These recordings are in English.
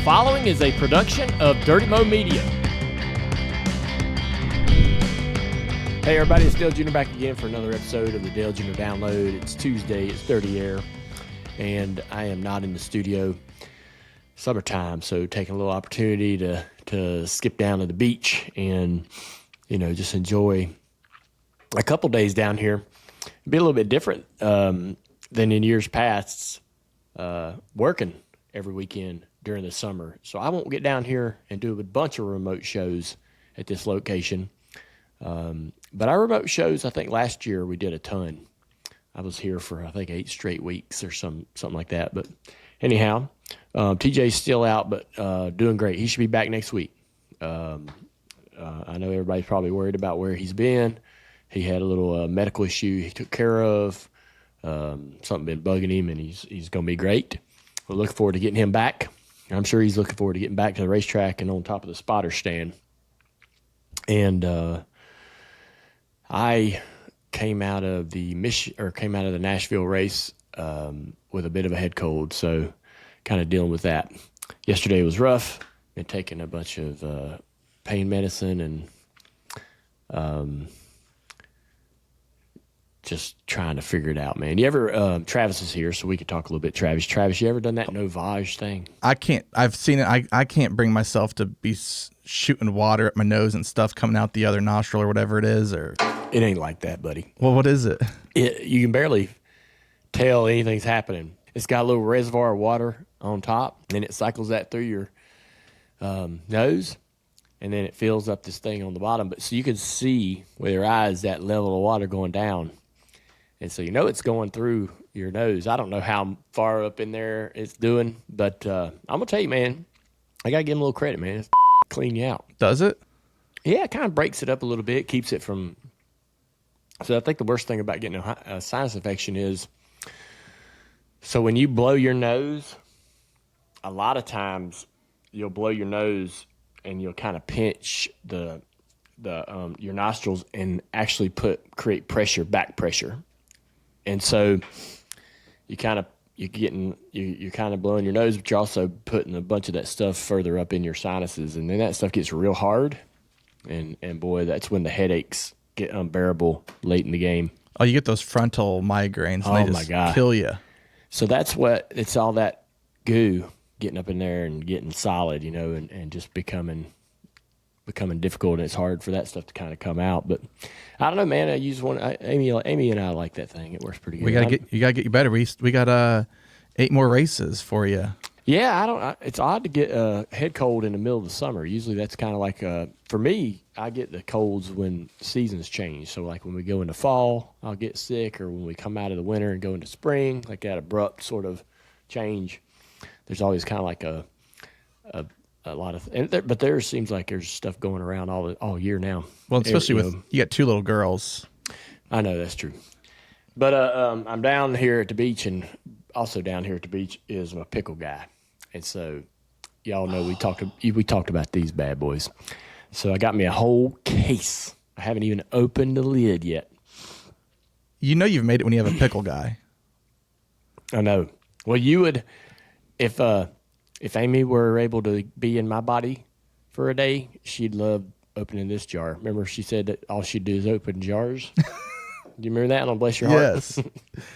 following is a production of Dirty Mo Media. Hey everybody, it's Dale Jr. back again for another episode of the Dale Jr. Download. It's Tuesday, it's Dirty Air, and I am not in the studio. Summertime, so taking a little opportunity to skip down to the beach and, just enjoy a couple days down here. It'd be a little bit different than in years past, working every weekend during the summer. So I won't get down here and do a bunch of remote shows at this location. But our remote shows, I think last year we did a ton. I was here for, 8 straight weeks or something like that. But anyhow, TJ's still out, but doing great. He should be back next week. I know everybody's probably worried about where he's been. He had a little medical issue he took care of. Something been bugging him, and he's going to be great. We're looking forward to getting him back. I'm sure he's looking forward to getting back to the racetrack and on top of the spotter stand. And I came out of the Nashville race with a bit of a head cold, so kind of dealing with that. Yesterday was rough. Been taking a bunch of pain medicine and just trying to figure it out, man. You ever Travis is here, so we could talk a little bit. Travis, you ever done that Novage thing? I can't. I've seen it. I can't bring myself to be shooting water at my nose and stuff coming out the other nostril or whatever it is. Or it ain't like that, buddy. Well, what is it? You can barely tell anything's happening. It's got a little reservoir of water on top, and then it cycles that through your nose, and then it fills up this thing on the bottom. But so you can see with your eyes that level of water going down. And so it's going through your nose. I don't know how far up in there it's doing, but I'm going to tell you, man, I got to give him a little credit, man. It's clean you out. Does it? Yeah, it kind of breaks it up a little bit, keeps it from... So I think the worst thing about getting a sinus infection is, so when you blow your nose, a lot of times you'll blow your nose and you'll kind of pinch your nostrils and actually create pressure, back pressure. And so you're kind of blowing your nose, but you're also putting a bunch of that stuff further up in your sinuses, and then that stuff gets real hard, and boy, that's when the headaches get unbearable late in the game. Oh, you get those frontal migraines. And they just kill you. So it's all that goo getting up in there and getting solid, and just becoming difficult, and it's hard for that stuff to kind of come out. But I don't know, man. I use one. Amy and I like that thing. It works pretty good. You gotta get you better. We got 8 more races for you. Yeah, it's odd to get a head cold in the middle of the summer. Usually that's kind of like for me, I get the colds when seasons change. So like when we go into fall, I'll get sick, or when we come out of the winter and go into spring, like that abrupt sort of change. There's always kind of like a lot of, but there seems like there's stuff going around all year now. Well, especially with you got 2 little girls. I know that's true, but I'm down here at the beach, and also down here at the beach is my pickle guy, and so y'all know we talked about these bad boys. So I got me a whole case. I haven't even opened the lid yet. You've made it when you have a pickle guy. I know. Well, you would if Amy were able to be in my body for a day, she'd love opening this jar. Remember she said that all she'd do is open jars? Do you remember that on Bless Your Heart? Yes.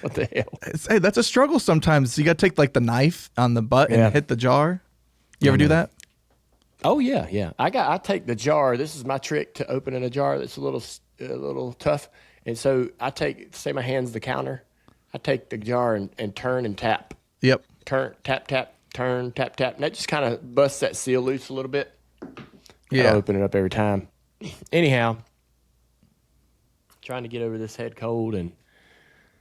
What the hell? Hey, that's a struggle sometimes. You got to take like the knife on the butt and hit the jar. You ever do that? Oh, yeah. I take the jar. This is my trick to opening a jar that's a little tough. And so say my hand's the counter. I take the jar and turn and tap. Yep. Turn, tap, tap. Turn, tap, tap. And that just kind of busts that seal loose a little bit. Yeah. I open it up every time. Anyhow, trying to get over this head cold and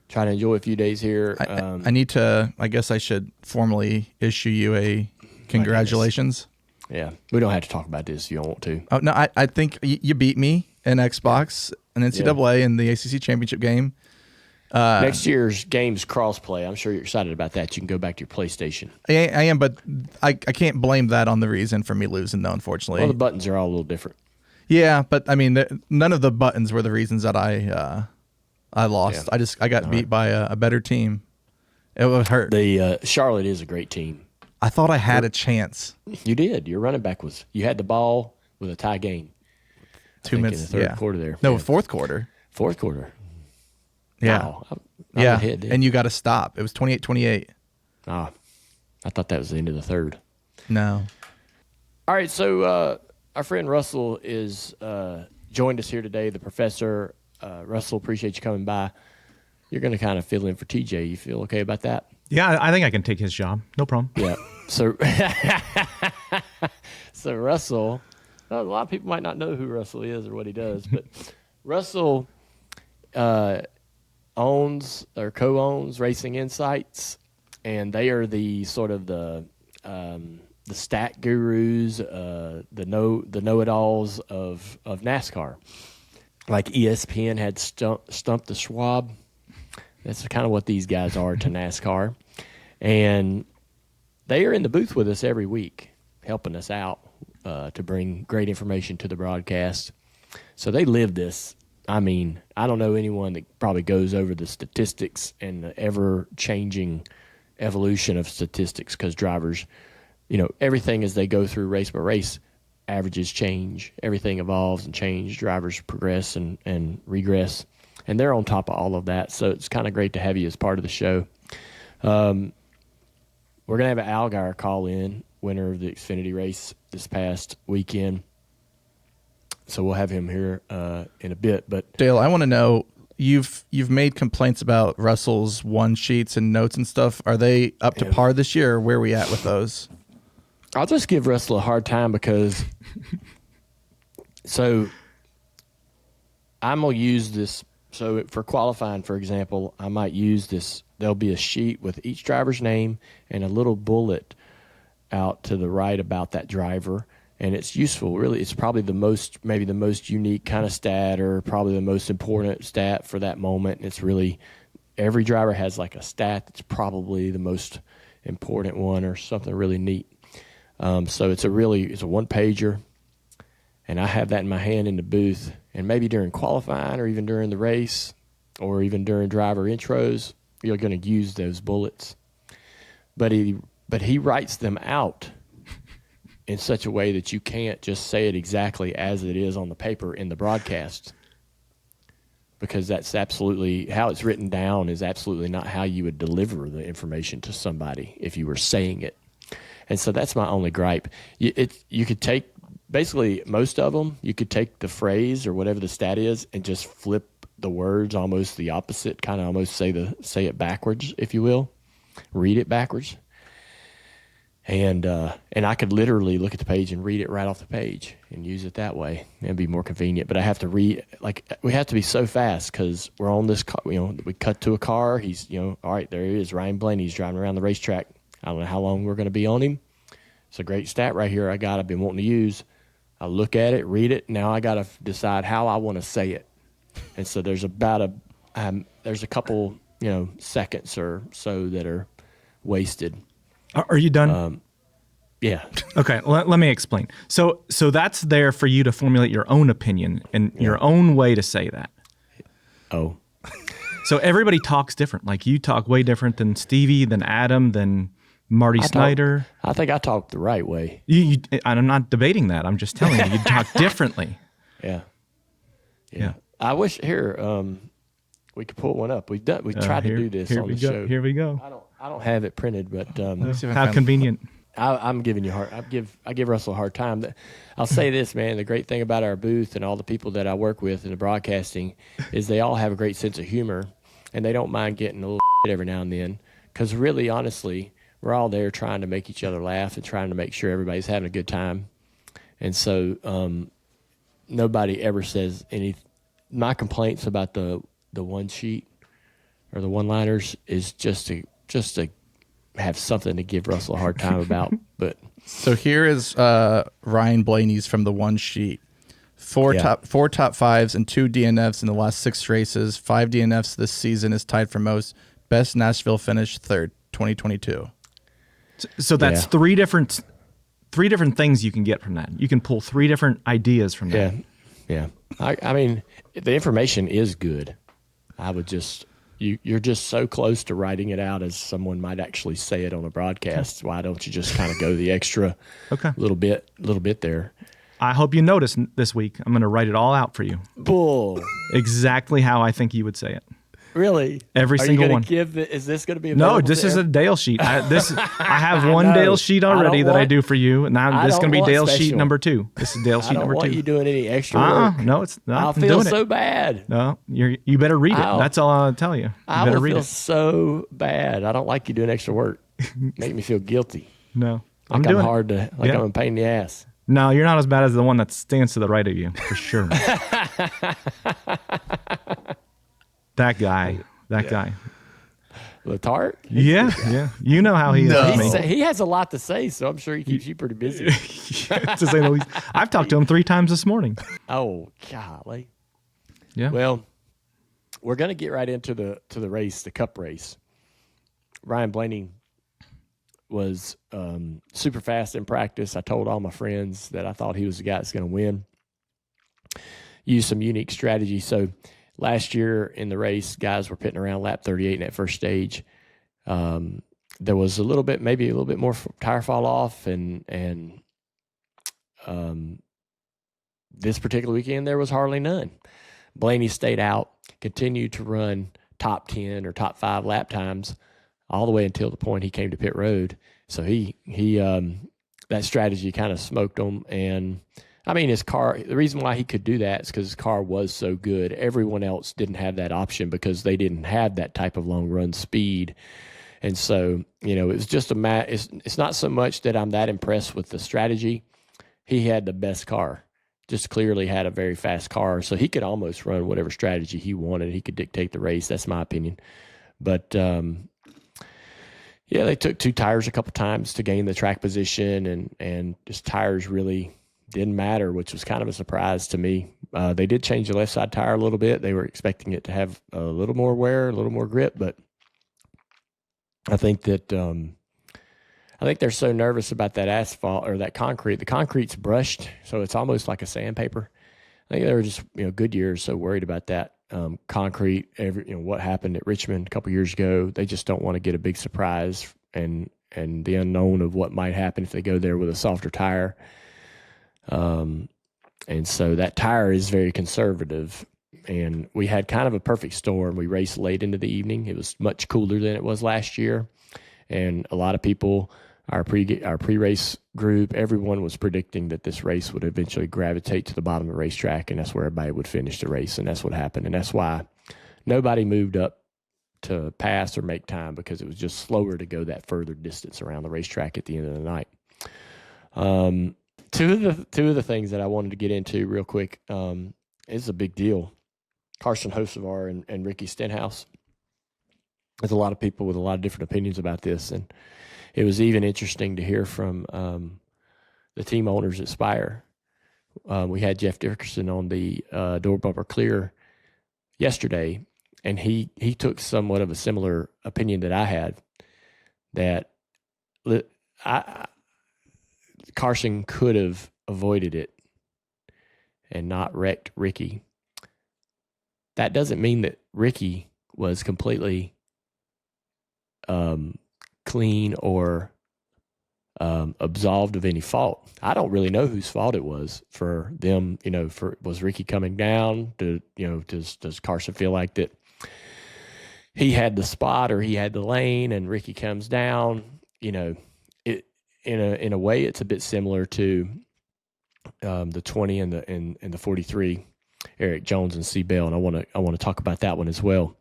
trying to enjoy a few days here. I guess I should formally issue you a congratulations. Yeah. We don't have to talk about this if you don't want to. Oh, no, I think you beat me in Xbox and NCAA in the ACC championship game. Next year's game's crossplay. I'm sure you're excited about that. You can go back to your PlayStation. I am, but I can't blame that on the reason for me losing, though, unfortunately. Well, the buttons are all a little different. Yeah, but I mean, none of the buttons were the reasons that I lost. Yeah. I got beat by a better team. It would hurt. The Charlotte is a great team. I thought I had a chance. You did. Your running back you had the ball with a tie game. 2 minutes in the third quarter there. No, fourth quarter. Fourth quarter. Yeah. Wow. I'm yeah. ahead, and you got to stop. It was 28-28. Ah, I thought that was the end of the third. No. All right, so our friend Russell is joined us here today, the professor. Russell, appreciate you coming by. You're going to kind of fill in for TJ. You feel okay about that? Yeah, I think I can take his job. No problem. Yeah. So, so Russell, a lot of people might not know who Russell is or what he does, but Russell owns or co-owns Racing Insights, and they are the sort of the stat gurus, the know-it-alls of NASCAR. Like ESPN had Stump the Schwab. That's kind of what these guys are to NASCAR. And they are in the booth with us every week, helping us out to bring great information to the broadcast. So they live this. I mean, I don't know anyone that probably goes over the statistics and the ever-changing evolution of statistics, because drivers, everything as they go through race by race, averages change, everything evolves and changes, drivers progress and regress, and they're on top of all of that. So it's kind of great to have you as part of the show. We're going to have an Allgaier call in, winner of the Xfinity race this past weekend. So we'll have him here in a bit. But Dale, I want to know, you've made complaints about Russell's one sheets and notes and stuff. Are they up to par this year, or where are we at with those? I'll just give Russell a hard time because so I'm going to use this. So for qualifying, for example, I might use this. There'll be a sheet with each driver's name and a little bullet out to the right about that driver. And it's useful, really. It's probably maybe the most unique kind of stat, or probably the most important stat for that moment. And it's really, every driver has like a stat that's probably the most important one or something really neat. So it's a one-pager, and I have that in my hand in the booth. And maybe during qualifying, or even during the race, or even during driver intros, you're going to use those bullets. But he writes them out in such a way that you can't just say it exactly as it is on the paper in the broadcast, because that's absolutely how it's written down is absolutely not how you would deliver the information to somebody if you were saying it. And so that's my only gripe. You could take basically most of them. You could take the phrase or whatever the stat is and just flip the words almost the opposite, kind of almost say it backwards, if you will, read it backwards. And I could literally look at the page and read it right off the page and use it that way. It'd be more convenient. But I have to we have to be so fast because we're on this car. We cut to a car. He's, all right, there he is, Ryan Blaney. He's driving around the racetrack. I don't know how long we're going to be on him. It's a great stat right here I've been wanting to use. I look at it, read it. Now I got to decide how I want to say it. And so there's there's a couple, seconds or so that are wasted. Are you done? Yeah. Okay, let me explain. So that's there for you to formulate your own opinion and your own way to say that. Oh. So everybody talks different. Like you talk way different than Stevie, than Adam, than Marty Snyder. I think I talk the right way. I'm not debating that. I'm just telling you talk differently. Yeah. I wish we could pull one up. We tried to do this on the show. Here we go. I don't have it printed, but how convenient. I'm giving you I give Russell a hard time. I'll say this, man. The great thing about our booth and all the people that I work with in the broadcasting is they all have a great sense of humor, and they don't mind getting a little every now and then. Because really, honestly, we're all there trying to make each other laugh and trying to make sure everybody's having a good time. And so nobody ever says any. My complaints about the one sheet or the one-liners is just to have something to give Russell a hard time about. But so here is Ryan Blaney's from the one sheet. Four top fives and 2 DNFs in the last 6 races. 5 DNFs this season is tied for most. Best Nashville finish, 3rd, 2022. So that's 3 different things you can get from that. You can pull 3 different ideas from that. Yeah. I mean, the information is good. I would just you're just so close to writing it out as someone might actually say it on a broadcast. Why don't you just kind of go the extra little bit there? I hope you notice this week. I'm going to write it all out for you. Bull. Exactly how I think you would say it. Really? Every single one. Is this going to be available? No, this is a Dale sheet. I have one Dale sheet already that I do for you, and now this is going to be Dale sheet number 2. This is Dale sheet number 2. I don't want you doing any extra work. No, it's not. I'll feel so bad. No, you better read it. That's all I'll tell you. I will feel so bad. I don't like you doing extra work. Make me feel guilty. No, I'm hard to I'm a pain in the ass. No, you're not as bad as the one that stands to the right of you, for sure. That guy. Latart? Yeah. You know how he is. He has a lot to say, so I'm sure he keeps you pretty busy. To say the least. I've talked to him 3 times this morning. Oh, golly. Yeah. Well, we're going to get right into the race, the Cup race. Ryan Blaney was super fast in practice. I told all my friends that I thought he was the guy that's going to win. Used some unique strategy. So last year in the race, guys were pitting around lap 38 in that first stage. There was maybe a little bit more tire fall off, and this particular weekend there was hardly none. Blaney stayed out, continued to run top 10 or top 5 lap times all the way until the point he came to pit road. So he that strategy kind of smoked him. And I mean, his car, the reason why he could do that is because his car was so good. Everyone else didn't have that option because they didn't have that type of long run speed. And so, it was just it's not so much that I'm that impressed with the strategy. He had the best car, just clearly had a very fast car. So he could almost run whatever strategy he wanted. He could dictate the race. That's my opinion. But, yeah, they took 2 tires a couple times to gain the track position, and just tires really didn't matter, which was kind of a surprise to me. They did change the left side tire a little bit. They were expecting it to have a little more wear, a little more grip, but I think that they're so nervous about that asphalt or that concrete. The concrete's brushed, so it's almost like a sandpaper. I think they were just Goodyear so worried about that. Concrete, what happened at Richmond a couple years ago. They just don't want to get a big surprise and the unknown of what might happen if they go there with a softer tire. And so that tire is very conservative. And we had kind of a perfect storm. We raced late into the evening. It was much cooler than it was last year, and a lot of people, our pre-race group, everyone was predicting that this race would eventually gravitate to the bottom of the racetrack, and that's where everybody would finish the race, and that's what happened. And that's why nobody moved up to pass or make time, because it was just slower to go that further distance around the racetrack at the end of the night. Two of the things that I wanted to get into real quick is a big deal. Carson Hocevar and Ricky Stenhouse. There's a lot of people with a lot of different opinions about this, and it was even interesting to hear from the team owners at Spire. We had Jeff Dickerson on the Door Bumper Clear yesterday, and he took somewhat of a similar opinion that I had, that Carson could have avoided it and not wrecked Ricky. That doesn't mean that Ricky was completely clean or absolved of any fault. I don't really know whose fault it was for them. Was Ricky coming down? Does Carson feel like that he had the spot or he had the lane, and Ricky comes down? In a way, it's a bit similar to the 20 and the 43, Erik Jones and C. Bell, and I want to talk about that one as well.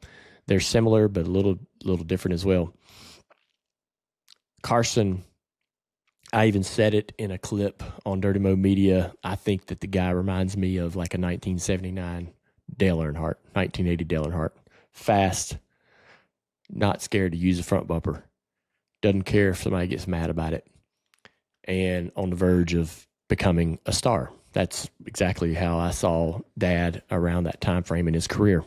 They're similar, but a little different as well. Carson, I even said it in a clip on Dirty Mo Media. I think that the guy reminds me of like a 1979 Dale Earnhardt, 1980 Dale Earnhardt. Fast, not scared to use a front bumper, doesn't care if somebody gets mad about it, and on the verge of becoming a star. That's exactly how I saw Dad around that time frame in his career.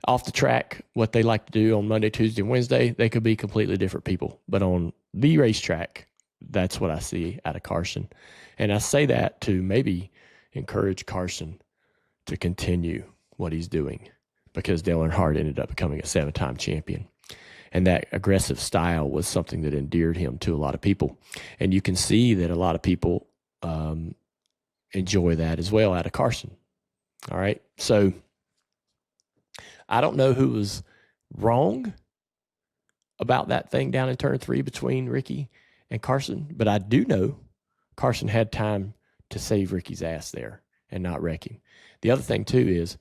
Off the track, what they like to do on Monday, Tuesday, and Wednesday, they could be completely different people. But on the racetrack, that's what I see out of Carson. And I say that to maybe encourage Carson to continue what he's doing, because Dale Earnhardt ended up becoming a 7-time champion. And that aggressive style was something that endeared him to a lot of people. And you can see that a lot of people enjoy that as well out of Carson. All right. So I don't know who was wrong about that thing down in turn 3 between Ricky and Carson, but I do know Carson had time to save Ricky's ass there and not wreck him. The other thing too is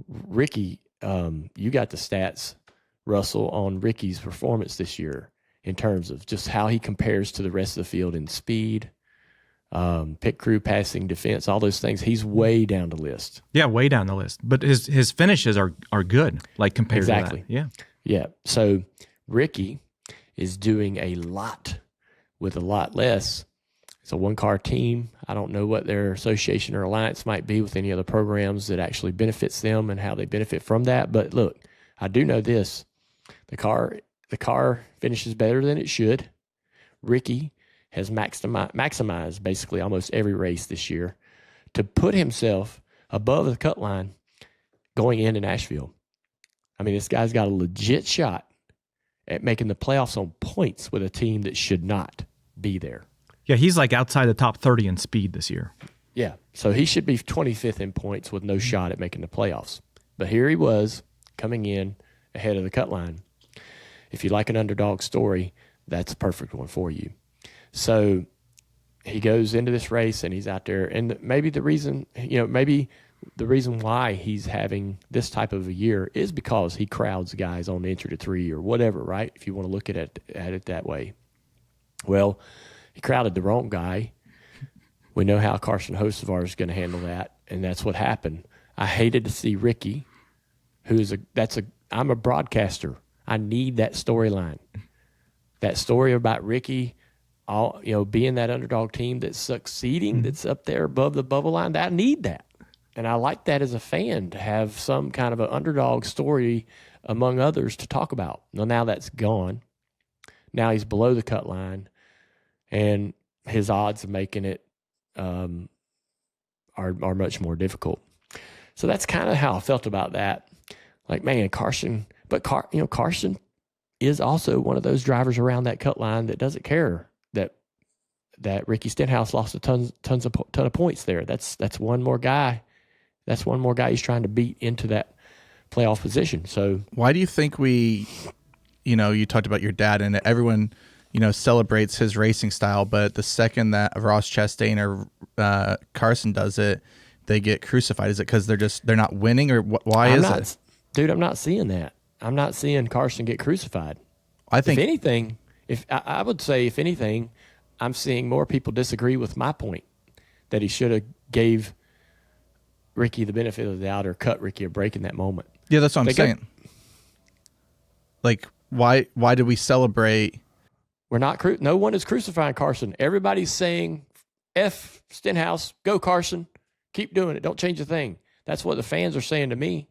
Ricky, you got the stats, Russell, on Ricky's performance this year in terms of just how he compares to the rest of the field in speed, pit crew, passing, defense, all those things. He's way down the list. Yeah, way down the list. But his finishes are good, like compared to that. Yeah. Yeah. So Ricky is doing a lot with a lot less. It's a one-car team. I don't know what their association or alliance might be with any other programs that actually benefits them and how they benefit from that. But look, I do know this. The car finishes better than it should. Ricky has maximized basically almost every race this year to put himself above the cut line going into Nashville. I mean, this guy's got a legit shot at making the playoffs on points with a team that should not be there. Yeah, he's like outside the top 30 in speed this year. Yeah, so he should be 25th in points with no shot at making the playoffs. But here he was coming in ahead of the cut line. If you like an underdog story, that's a perfect one for you. So he goes into this race and he's out there, and maybe the reason why he's having this type of a year is because he crowds guys on entry to 3 or whatever, right? If you want to look at it that way. Well, he crowded the wrong guy. We know how Carson Hocevar is going to handle that, and that's what happened. I hated to see Ricky, I'm a broadcaster. I need that storyline. That story about Ricky, being that underdog team that's succeeding, that's up there above the bubble line. I need that. And I like that as a fan, to have some kind of an underdog story among others to talk about. Well, now that's gone. Now he's below the cut line, and his odds of making it are much more difficult. So that's kind of how I felt about that. Like, man, Carson, but Carson is also one of those drivers around that cut line that doesn't care that Ricky Stenhouse lost a ton of points there. That's one more guy. That's one more guy he's trying to beat into that playoff position. So why do you think you talked about your dad, and everyone, celebrates his racing style, but the second that Ross Chastain or Carson does it, they get crucified? Is it because they're not winning, or why is it? Dude, I'm not seeing that. I'm not seeing Carson get crucified. I think, if anything, I would say, if anything, I'm seeing more people disagree with my point that he should have gave Ricky the benefit of the doubt or cut Ricky a break in that moment. Yeah, that's what I'm saying. Like, why do we celebrate? We're not. No one is crucifying Carson. Everybody's saying, "F Stenhouse, go Carson, keep doing it. Don't change a thing." That's what the fans are saying to me.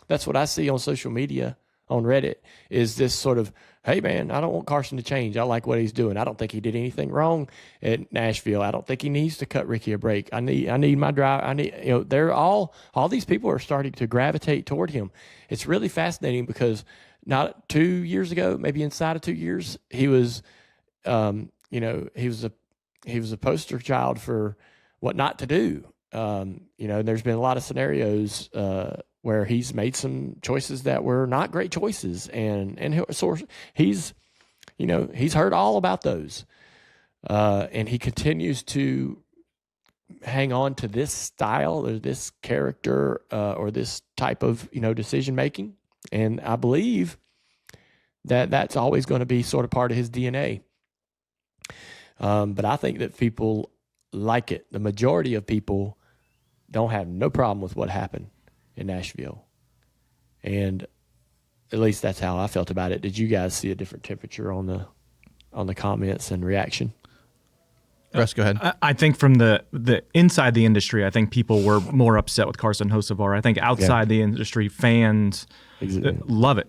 That's what I see on social media, on Reddit, is this sort of, hey, man, I don't want Carson to change. I like what he's doing. I don't think he did anything wrong at Nashville. I don't think he needs to cut Ricky a break. I need my drive. They're all these people are starting to gravitate toward him. It's really fascinating because not 2 years ago, maybe inside of 2 years, he was, he was a poster child for what not to do. There's been a lot of scenarios, where he's made some choices that were not great choices, and so he's heard all about those, and he continues to hang on to this style or this character or this type of decision making, and I believe that that's always going to be sort of part of his DNA. But I think that people like it. The majority of people don't have no problem with what happened in Nashville. And at least that's how I felt about it. Did you guys see a different temperature on the comments and reaction? Russ, go ahead. I think from the inside the industry, I think people were more upset with Carson Hocevar. I think outside the industry, fans love it.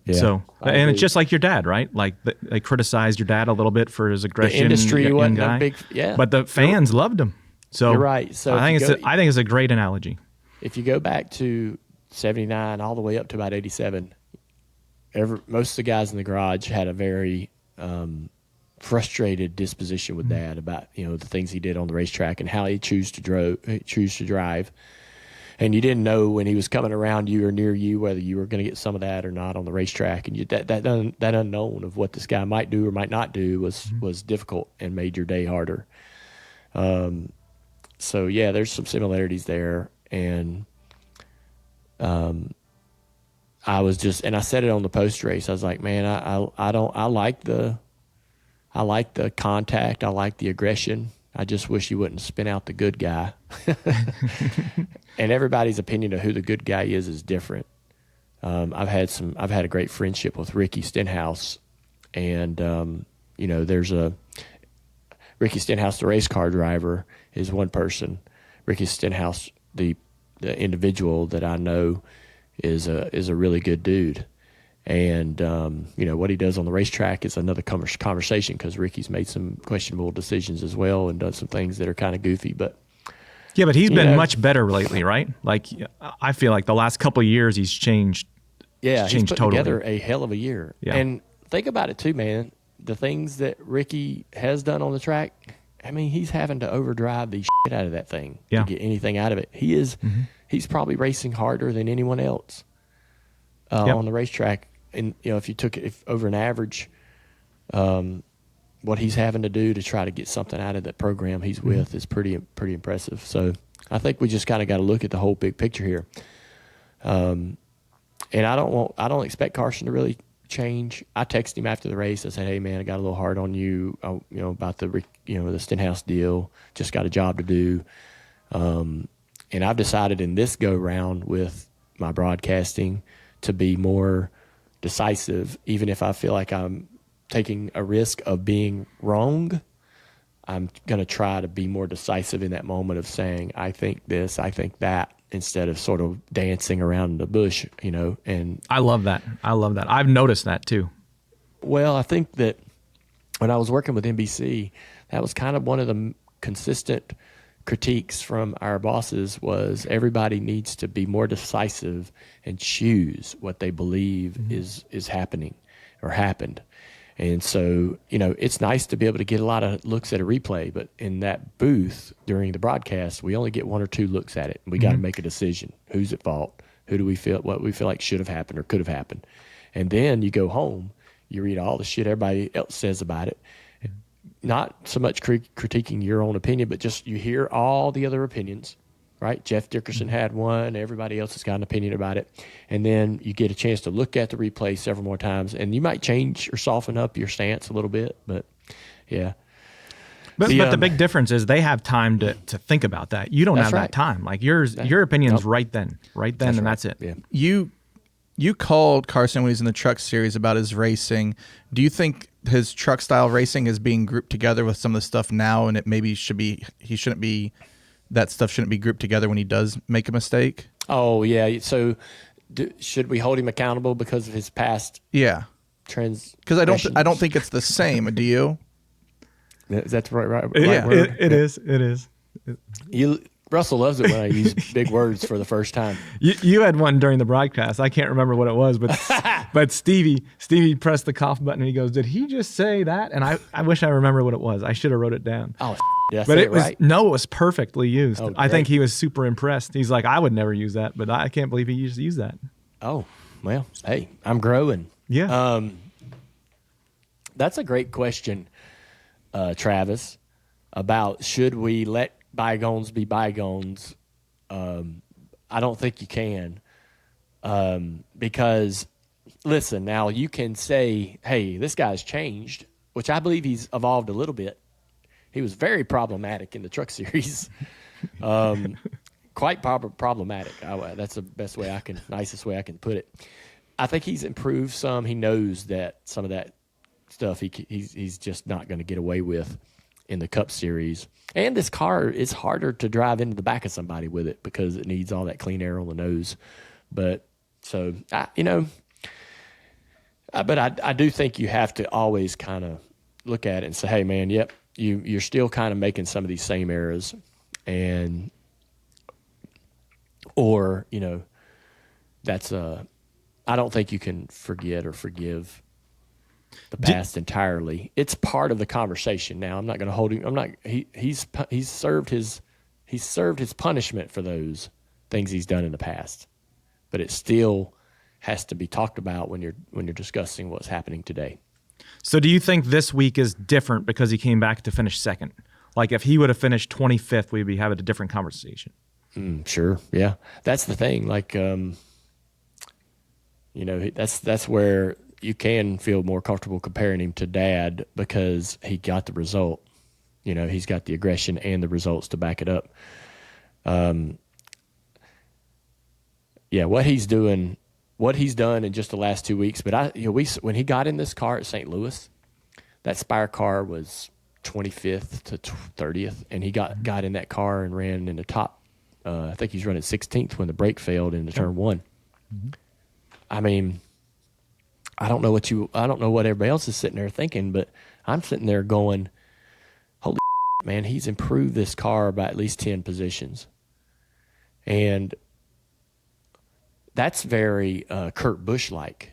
Yeah, so, and it's just like your dad, right? Like they criticized your dad a little bit for his aggression. The industry wasn't guy, a big, but the fans loved him. So you're right. So I think it's a great analogy. If you go back to 79 all the way up to about 87, most of the guys in the garage had a very frustrated disposition with Dad about, the things he did on the racetrack and how he choose to drive. And you didn't know when he was coming around you or near you whether you were going to get some of that or not on the racetrack. And that unknown of what this guy might do or might not do was difficult and made your day harder. So yeah, there's some similarities there. And I was just, and I said it on the post race. I was like, man, I like the contact. I like the aggression. I just wish he wouldn't spin out the good guy. And everybody's opinion of who the good guy is different. I've had a great friendship with Ricky Stenhouse, and there's Ricky Stenhouse, the race car driver, is one person. Ricky Stenhouse, the individual that I know, is a really good dude. And, what he does on the racetrack is another conversation, because Ricky's made some questionable decisions as well and done some things that are kind of goofy. But he's been much better lately, right? Like, I feel like the last couple of years he's changed. Yeah, he's put totally together a hell of a year. Yeah. And think about it too, man. The things that Ricky has done on the track, I mean, he's having to overdrive the shit out of that thing to get anything out of it. He's probably racing harder than anyone else on the racetrack. And if you took it over an average, what he's having to do to try to get something out of that program he's with is pretty impressive. So I think we just kind of got to look at the whole big picture here. And I don't expect Carson to really change. I texted him after the race. I said, "Hey man, I got a little hard on you, about the Stenhouse deal. Just got a job to do." And I've decided in this go round with my broadcasting to be more decisive, even if I feel like I'm taking a risk of being wrong. I'm going to try to be more decisive in that moment of saying, I think this, I think that, instead of sort of dancing around the bush, and I love that. I've noticed that too. Well, I think that when I was working with NBC, that was kind of one of the consistent critiques from our bosses was everybody needs to be more decisive and choose what they believe is happening or happened. And so, it's nice to be able to get a lot of looks at a replay, but in that booth during the broadcast, we only get one or two looks at it. We got to make a decision. Who's at fault? What we feel like should have happened or could have happened. And then you go home, you read all the shit everybody else says about it. Not so much critiquing your own opinion, but just you hear all the other opinions, right? Jeff Dickerson had one. Everybody else has got an opinion about it. And then you get a chance to look at the replay several more times, and you might change or soften up your stance a little bit. But, yeah. But the big difference is they have time to think about that. You don't have that time. Like your opinion's right then, and that's it. Yeah. You called Carson when he's in the truck series about his racing. Do you think his truck style racing is being grouped together with some of the stuff now, and it maybe that stuff shouldn't be grouped together when he does make a mistake? Oh yeah. So should we hold him accountable because of his past? Yeah. Trends. Because I don't think it's the same. Do you? That's right. It is. Russell loves it when I use big words for the first time. You had one during the broadcast. I can't remember what it was, but Stevie pressed the cough button and he goes, "Did he just say that?" And I wish I remember what it was. I should have wrote it down. Oh, but it was right? No, it was perfectly used. Oh, I think he was super impressed. He's like, "I would never use that, but I can't believe he used that." Oh, well, hey, I'm growing. Yeah. That's a great question, Travis, about should we let bygones be bygones. I don't think you can, because listen, now you can say, hey, this guy's changed, which I believe he's evolved a little bit. He was very problematic in the truck series. Quite problematic. That's the nicest way I can put it. I think he's improved some. He knows that some of that stuff he's just not going to get away with in the Cup Series. And this car is harder to drive into the back of somebody with it because it needs all that clean air on the nose. But so, but I do think you have to always kind of look at it and say, hey, man, yep, you're still kind of making some of these same errors. I don't think you can forget or forgive the past entirely. It's part of the conversation. Now, I'm not going to hold him. He's served his punishment for those things he's done in the past, but it still has to be talked about when you're discussing what's happening today. So do you think this week is different because he came back to finish second? Like if he would have finished 25th, we'd be having a different conversation. Sure. Yeah. That's the thing. Like, that's where you can feel more comfortable comparing him to Dad because he got the result. He's got the aggression and the results to back it up. What he's done in just the last 2 weeks. But when he got in this car at St. Louis, that Spire car was 25th to 30th, and he got in that car and ran in the top. I think he's running 16th when the brake failed in the turn one. Mm-hmm. I mean, I don't know what everybody else is sitting there thinking, but I'm sitting there going, holy man, he's improved this car by at least 10 positions. And that's very Kurt Busch-like.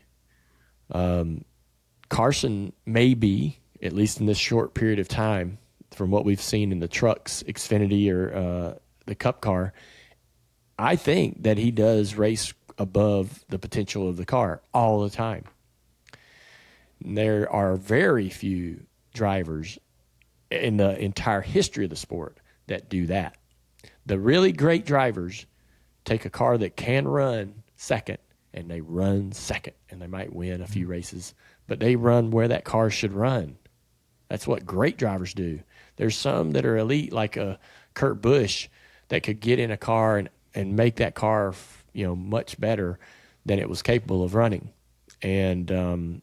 Carson may be, at least in this short period of time, from what we've seen in the trucks, Xfinity or the Cup car, I think that he does race above the potential of the car all the time. There are very few drivers in the entire history of the sport that do that. The really great drivers take a car that can run second, and they run second, and they might win a few races, but they run where that car should run. That's what great drivers do. There's some that are elite, like a Kurt Busch, that could get in a car and make that car much better than it was capable of running. And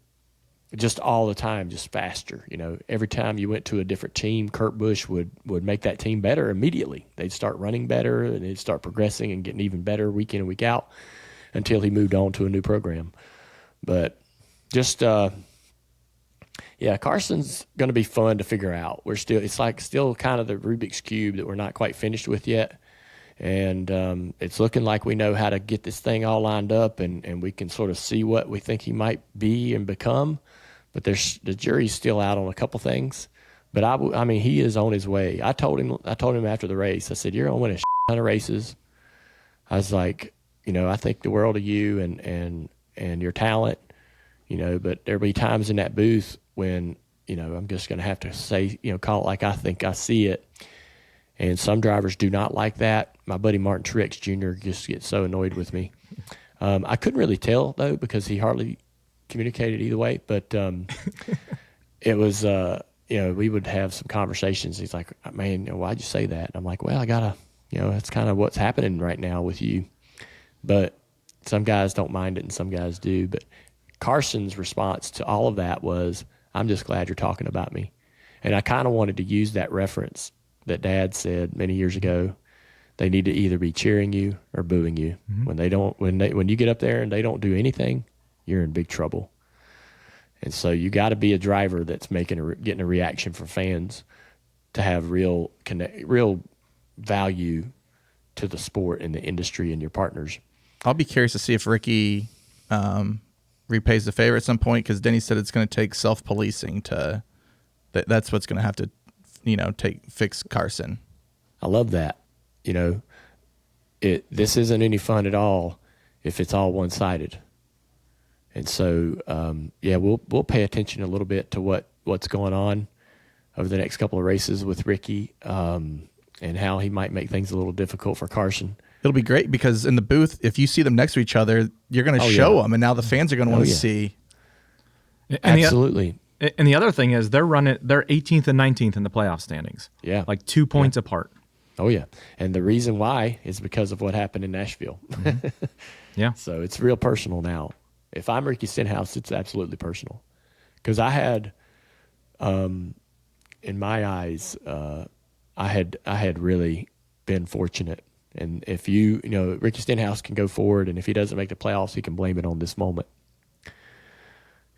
just all the time, just faster. Every time you went to a different team, Kurt Busch would make that team better immediately. They'd start running better, and they'd start progressing and getting even better week in and week out until he moved on to a new program. But just, Carson's going to be fun to figure out. It's still kind of the Rubik's Cube that we're not quite finished with yet. And it's looking like we know how to get this thing all lined up, and we can sort of see what we think he might be and become. But the jury's still out on a couple things. But I mean, he is on his way. I told him after the race, I said, "You're going to win a ton of races." I was like, I think the world of you and your talent, but there'll be times in that booth when, I'm just going to have to say, call it like I think I see it. And some drivers do not like that. My buddy Martin Truex Jr. just gets so annoyed with me. I couldn't really tell, though, because he hardly communicated either way. But it was, we would have some conversations. He's like, man, why'd you say that? And I'm like, well, I got to, that's kind of what's happening right now with you. But some guys don't mind it and some guys do. But Carson's response to all of that was, I'm just glad you're talking about me. And I kind of wanted to use that reference that Dad said many years ago. They need to either be cheering you or booing you. Mm-hmm. When you get up there and they don't do anything, you're in big trouble. And so you got to be a driver that's getting a reaction from fans to have real value to the sport and the industry and your partners. I'll be curious to see if Ricky repays the favor at some point, because Denny said it's going to take self-policing that's what's going to have to fix Carson. I love that. This isn't any fun at all if it's all one-sided. And so, we'll pay attention a little bit to what's going on over the next couple of races with Ricky, and how he might make things a little difficult for Carson. It'll be great because in the booth, if you see them next to each other, you're going to show them, and now the fans are going to want to see. Absolutely. And the other thing is they're 18th and 19th in the playoff standings. Yeah. Like 2 points apart. Oh, yeah. And the reason why is because of what happened in Nashville. Mm-hmm. Yeah. So it's real personal now. If I'm Ricky Stenhouse, it's absolutely personal. Because I had, in my eyes, I had really been fortunate. And if Ricky Stenhouse can go forward, and if he doesn't make the playoffs, he can blame it on this moment.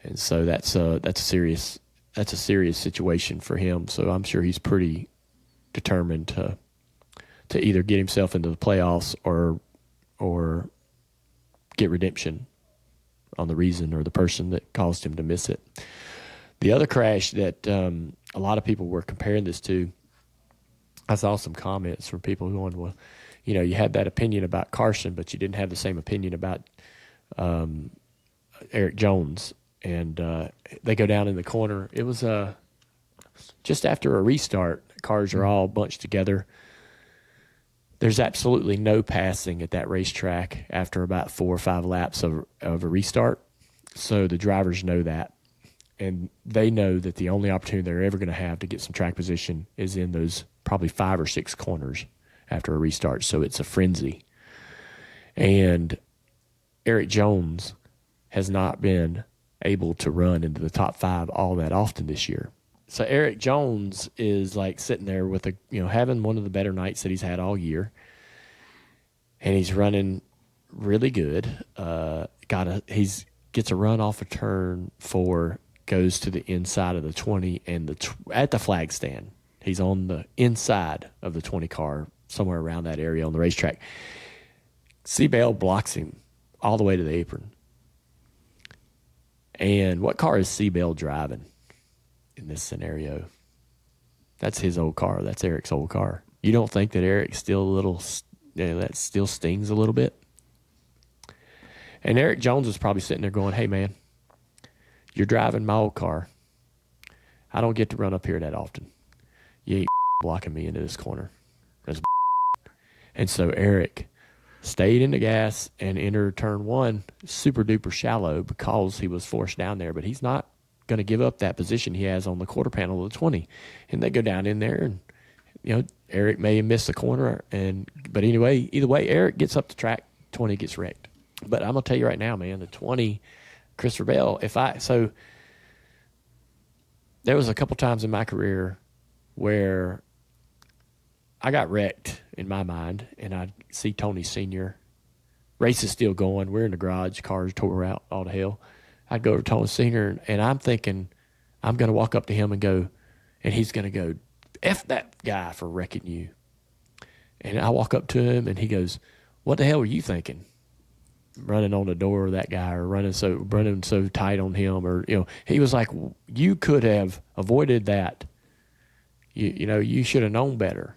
And so that's a serious situation for him. So I'm sure he's pretty determined to either get himself into the playoffs or get redemption on the reason or the person that caused him to miss it. The other crash that a lot of people were comparing this to, I saw some comments from people going, well, you know, you had that opinion about Carson, but you didn't have the same opinion about Erik Jones. And they go down in the corner. It was just after a restart. Cars are all bunched together. There's absolutely no passing at that racetrack after about 4 or 5 laps of a restart. So the drivers know that. And they know that the only opportunity they're ever going to have to get some track position is in those probably 5 or 6 corners after a restart. So it's a frenzy. And Erik Jones has not been able to run into the top 5 all that often this year. So Erik Jones is like sitting there with having one of the better nights that he's had all year. And he's running really good. He's gets a run off a turn 4, goes to the inside of the 20 and at the flag stand. He's on the inside of the 20 car, somewhere around that area on the racetrack. Seabell blocks him all the way to the apron. And what car is Seabell driving in this scenario? That's his old car. That's Erik's old car. You don't think that Erik's still a little, that still stings a little bit? And Erik Jones is probably sitting there going, hey, man, you're driving my old car. I don't get to run up here that often. You ain't blocking me into this corner. And so Erik stayed in the gas and entered turn 1 super duper shallow because he was forced down there, but he's not going to give up that position he has on the quarter panel of the 20. And they go down in there, and Erik may have missed the corner, but anyway, either way, Erik gets up the track, 20 gets wrecked. But I'm gonna tell you right now, man, the 20, Christopher Bell. So there was a couple times in my career where I got wrecked in my mind, and I see Tony Sr. Race is still going. We're in the garage. Cars tore out all to hell. I'd go to Tony Sr., and I'm thinking I'm going to walk up to him and go, and he's going to go, F that guy for wrecking you. And I walk up to him, and he goes, what the hell were you thinking? Running on the door of that guy, or running so tight on him, or he was like, you could have avoided that. You should have known better.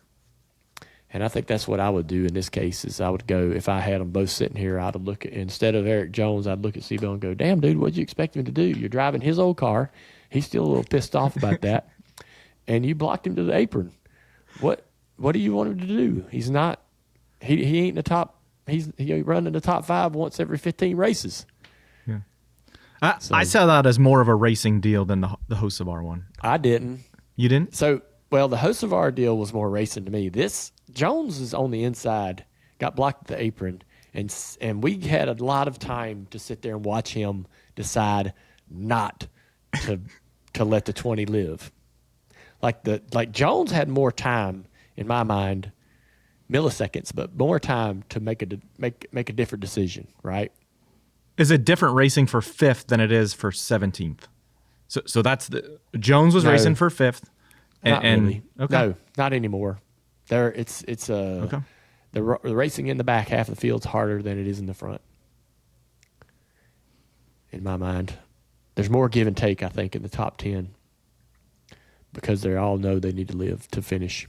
And I think that's what I would do in this case. Is I would go, if I had them both sitting here, I'd look at, instead of Erik Jones, I'd look at Seabell and go, damn, dude, what'd you expect him to do? You're driving his old car. He's still a little pissed off about that, and you blocked him to the apron. What do you want him to do? He's not. He ain't in the top. He's running the top 5 once every 15 races. Yeah, I saw that as more of a racing deal than the Hocevar one. I didn't. You didn't? So, well, the Hocevar deal was more racing to me. This Jones is on the inside, got blocked at the apron, and we had a lot of time to sit there and watch him decide not to let the 20 live. Like Jones had more time in my mind, milliseconds, but more time to make a different decision, right? Is it different racing for 5th than it is for 17th? So that's Jones was racing for 5th. Not really. Okay. No, not anymore. The racing in the back half of the field's harder than it is in the front. In my mind, there's more give and take, I think, in the top 10 because they all know they need to live to finish.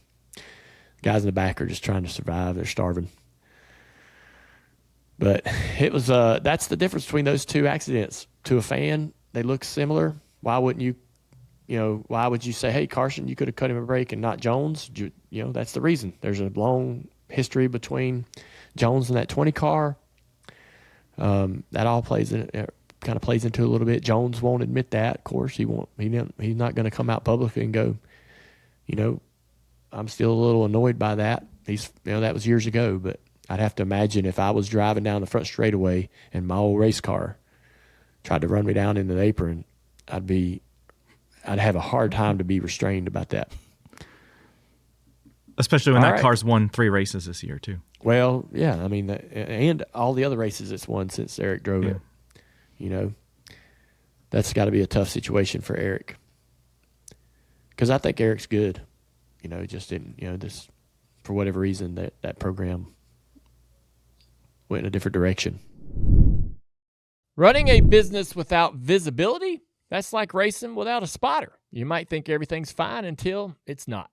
Guys in the back are just trying to survive. They're starving. But it was that's the difference between those two accidents. To a fan, they look similar. Why wouldn't you? Why would you say, hey, Carson, you could have cut him a break and not Jones? That's the reason. There's a long history between Jones and that 20 car. That all plays in, kind of plays into a little bit. Jones won't admit that. Of course, he's not going to come out publicly and go, I'm still a little annoyed by that. That was years ago, but I'd have to imagine if I was driving down the front straightaway and my old race car tried to run me down into the apron, I'd have a hard time to be restrained about that. Especially when car's won 3 races this year, too. Well, yeah. I mean, and all the other races it's won since Erik drove it. That's got to be a tough situation for Erik. Because I think Erik's good. Just didn't, this, for whatever reason, that program went in a different direction. Running a business without visibility, that's like racing without a spotter. You might think everything's fine until it's not.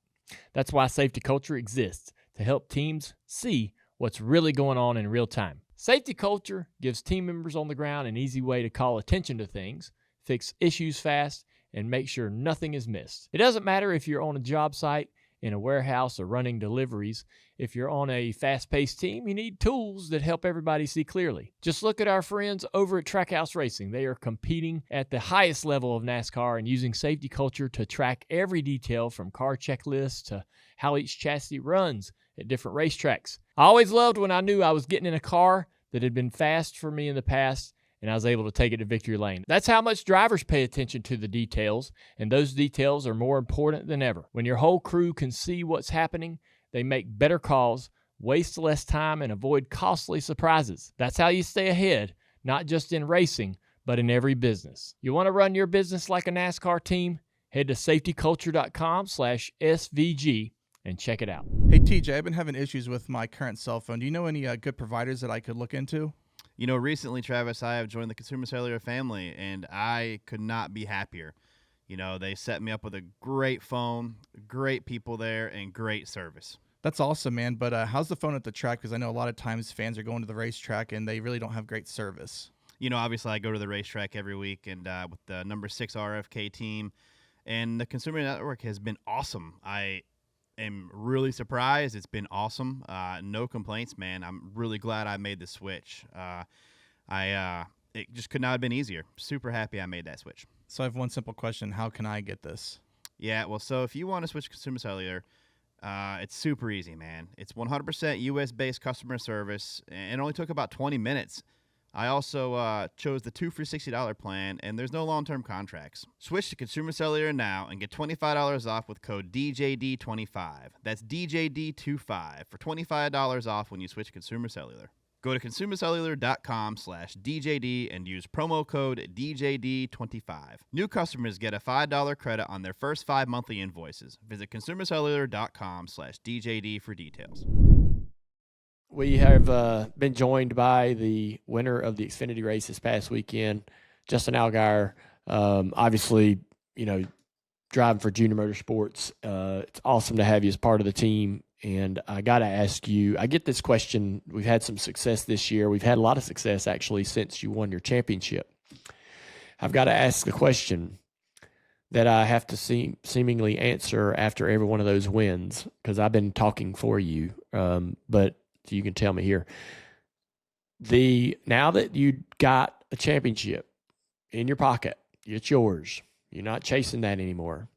That's why safety culture exists, to help teams see what's really going on in real time. Safety culture gives team members on the ground an easy way to call attention to things, fix issues fast, and make sure nothing is missed. It doesn't matter if you're on a job site, in a warehouse, or running deliveries. If you're on a fast-paced team, you need tools that help everybody see clearly. Just look at our friends over at Trackhouse Racing. They are competing at the highest level of NASCAR and using safety culture to track every detail from car checklists to how each chassis runs at different racetracks. I always loved when I knew I was getting in a car that had been fast for me in the past and I was able to take it to victory lane. That's how much drivers pay attention to the details, and those details are more important than ever. When your whole crew can see what's happening, they make better calls, waste less time, and avoid costly surprises. That's how you stay ahead, not just in racing, but in every business. You want to run your business like a NASCAR team? Head to safetyculture.com/SVG and check it out. Hey, TJ, I've been having issues with my current cell phone. Do you know any good providers that I could look into? You know, recently, Travis, I have joined the Consumer Cellular family, and I could not be happier. You know, they set me up with a great phone, great people there, and great service. That's awesome, man. But how's the phone at the track? Because I know a lot of times fans are going to the racetrack, and they really don't have great service. You know, obviously, I go to the racetrack every week, and with the number 6 RFK team, and the Consumer Network has been awesome. I am really surprised. It's been awesome. No complaints, man. I'm really glad I made the switch. It just could not have been easier. Super happy I made that switch. So I have one simple question. How can I get this? Yeah, well, so if you want to switch to Consumer Cellular, it's super easy, man. It's 100% U.S.-based customer service, and it only took about 20 minutes. I also chose the 2 for $60 plan, and there's no long-term contracts. Switch to Consumer Cellular now and get $25 off with code DJD25. That's DJD25 for $25 off when you switch to Consumer Cellular. Go to consumercellular.com/DJD and use promo code DJD25. New customers get a $5 credit on their first 5 monthly invoices. Visit consumercellular.com/DJD for details. We have been joined by the winner of the Xfinity race this past weekend, Justin Allgaier. Obviously, you know, driving for Junior Motorsports. It's awesome to have you as part of the team. And I got to ask you, I get this question. We've had some success this year. We've had a lot of success, actually, since you won your championship. I've got to ask the question that I have to seemingly answer after every one of those wins, because I've been talking for you. But you can tell me here. Now that you got a championship in your pocket, it's yours. You're not chasing that anymore.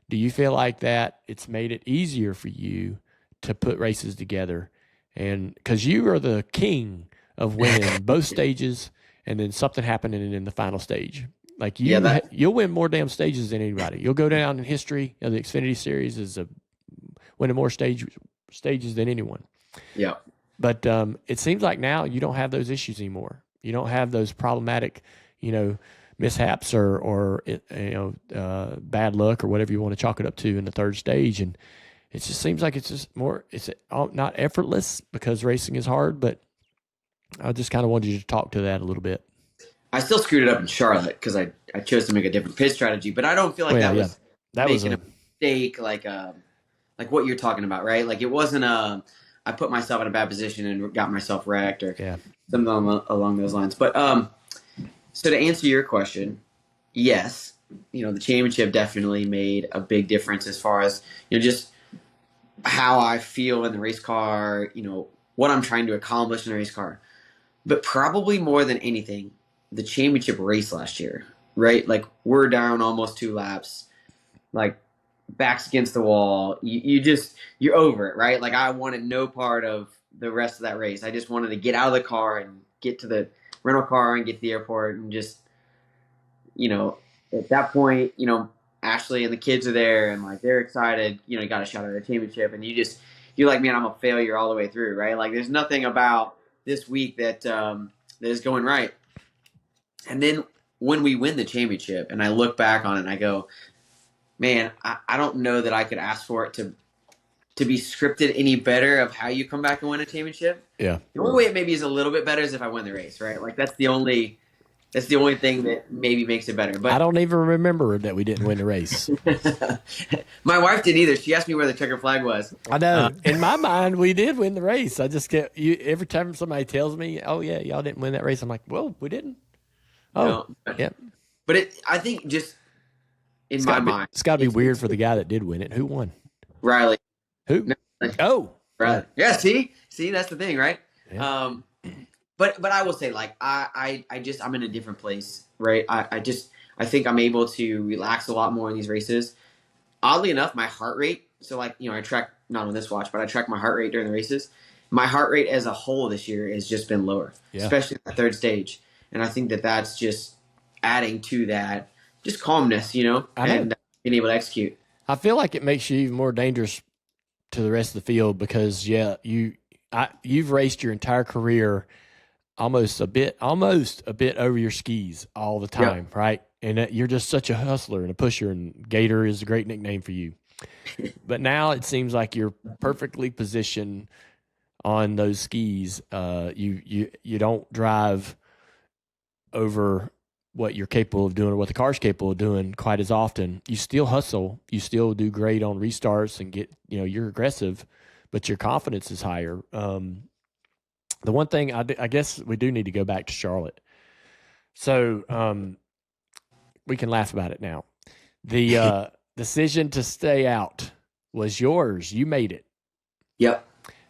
Do you feel like that it's made it easier for you to put races together? And because you are the king of winning both stages, and then something happening in the final stage. Like you'll win more damn stages than anybody. You'll go down in history. You know, the Xfinity Series is winning more stages than anyone. Yeah. But it seems like now you don't have those issues anymore. You don't have those problematic, mishaps or bad luck or whatever you want to chalk it up to in the third stage. And it just seems like it's not effortless, because racing is hard, but I just kind of wanted you to talk to that a little bit. I still screwed it up in Charlotte because I chose to make a different pit strategy, but I don't feel like that was a mistake, like what you're talking about, right? Like it wasn't I put myself in a bad position and got myself wrecked or something along those lines. But so to answer your question, yes, the championship definitely made a big difference as far as just how I feel in the race car, what I'm trying to accomplish in the race car. But probably more than anything, the championship race last year, right? Like we're down almost 2 laps, like backs against the wall. You're over it, right? Like I wanted no part of the rest of that race. I just wanted to get out of the car and get to the rental car and get to the airport and just, at that point, Ashley and the kids are there and like they're excited, you got a shot at the championship, and you're like, man, I'm a failure all the way through, right? Like there's nothing about this week that is going right. And then when we win the championship and I look back on it and I go, man, I don't know that I could ask for it to be scripted any better of how you come back and win a championship. Yeah. The only way it maybe is a little bit better is if I win the race, right? Like that's the only That's the only thing that maybe makes it better. But I don't even remember that we didn't win the race. My wife didn't either. She asked me where the checker flag was. I know. In my mind, we did win the race. I just get every time somebody tells me, "Oh yeah, y'all didn't win that race," I'm like, "Well, we didn't." Oh, no, yeah. But I think just in my mind, it's got to be weird for the guy that did win it. Who won? Riley. Who? No, Riley. Yeah. See, that's the thing, right? Yeah. But I will say, like, I'm in a different place, right? I think I'm able to relax a lot more in these races. Oddly enough, my heart rate, so like, I track, not on this watch, but I track my heart rate during the races. My heart rate as a whole this year has just been lower, especially in the third stage. And I think that's just adding to that, just calmness, and being able to execute. I feel like it makes you even more dangerous to the rest of the field because, you've raced your entire career almost a bit over your skis all the time, right? And you're just such a hustler and a pusher, and Gator is a great nickname for you. But now it seems like you're perfectly positioned on those skis. You don't drive over what you're capable of doing or what the car's capable of doing quite as often. You still hustle. You still do great on restarts and you're aggressive, but your confidence is higher. The one thing I guess we do need to go back to Charlotte. So we can laugh about it now. The decision to stay out was yours. You made it. Yep.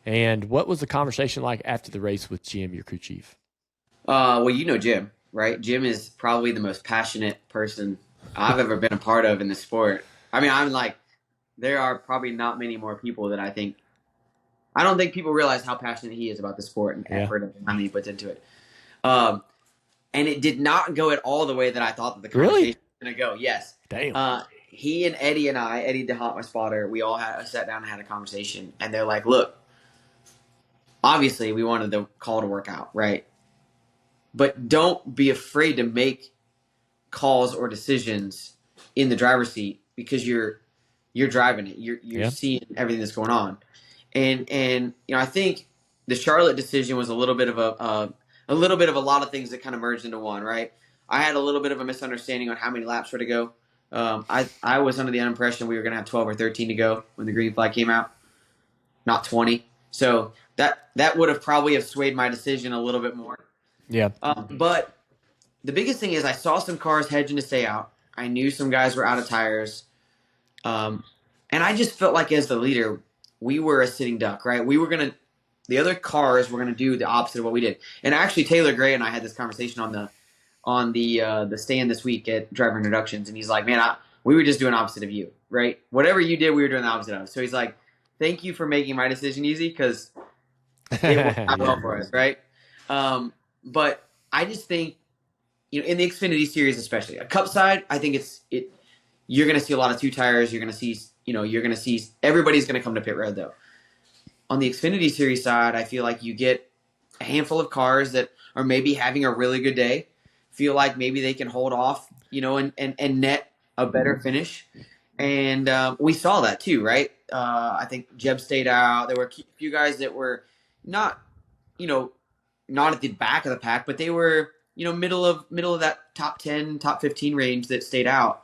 And what was the conversation like after the race with Jim, your crew chief? Well, Jim, right? Jim is probably the most passionate person I've ever been a part of in the sport. I mean, I'm like, there are probably not many more people that I don't think people realize how passionate he is about the sport and effort and how many he puts into it. And it did not go at all the way that I thought that the conversation was going to go. Yes. Damn. He and Eddie DeHot, my spotter, we all sat down and had a conversation. And they're like, look, obviously we wanted the call to work out, right? But don't be afraid to make calls or decisions in the driver's seat because you're driving it. You're seeing everything that's going on. And I think the Charlotte decision was a little bit of a lot of things that kind of merged into one, right? I had a little bit of a misunderstanding on how many laps were to go. I was under the impression we were going to have 12 or 13 to go when the green flag came out, not 20. So that would have probably swayed my decision a little bit more. Yeah. But the biggest thing is I saw some cars hedging to stay out. I knew some guys were out of tires. And I just felt like as the leader, we were a sitting duck, right? The other cars were going to do the opposite of what we did. And actually, Taylor Gray and I had this conversation on the stand this week at Driver Introductions. And he's like, man, we were just doing opposite of you, right? Whatever you did, we were doing the opposite of. So he's like, thank you for making my decision easy because it worked out well for us, right? But I just think, in the Xfinity Series especially, a Cup side, I think you're going to see a lot of two tires. You're going to see everybody's going to come to pit road though. On the Xfinity Series side, I feel like you get a handful of cars that are maybe having a really good day, feel like maybe they can hold off, and net a better finish. And we saw that too, right? I think Jeb stayed out. There were a few guys that were not at the back of the pack, but they were, middle of that top 10, top 15 range that stayed out.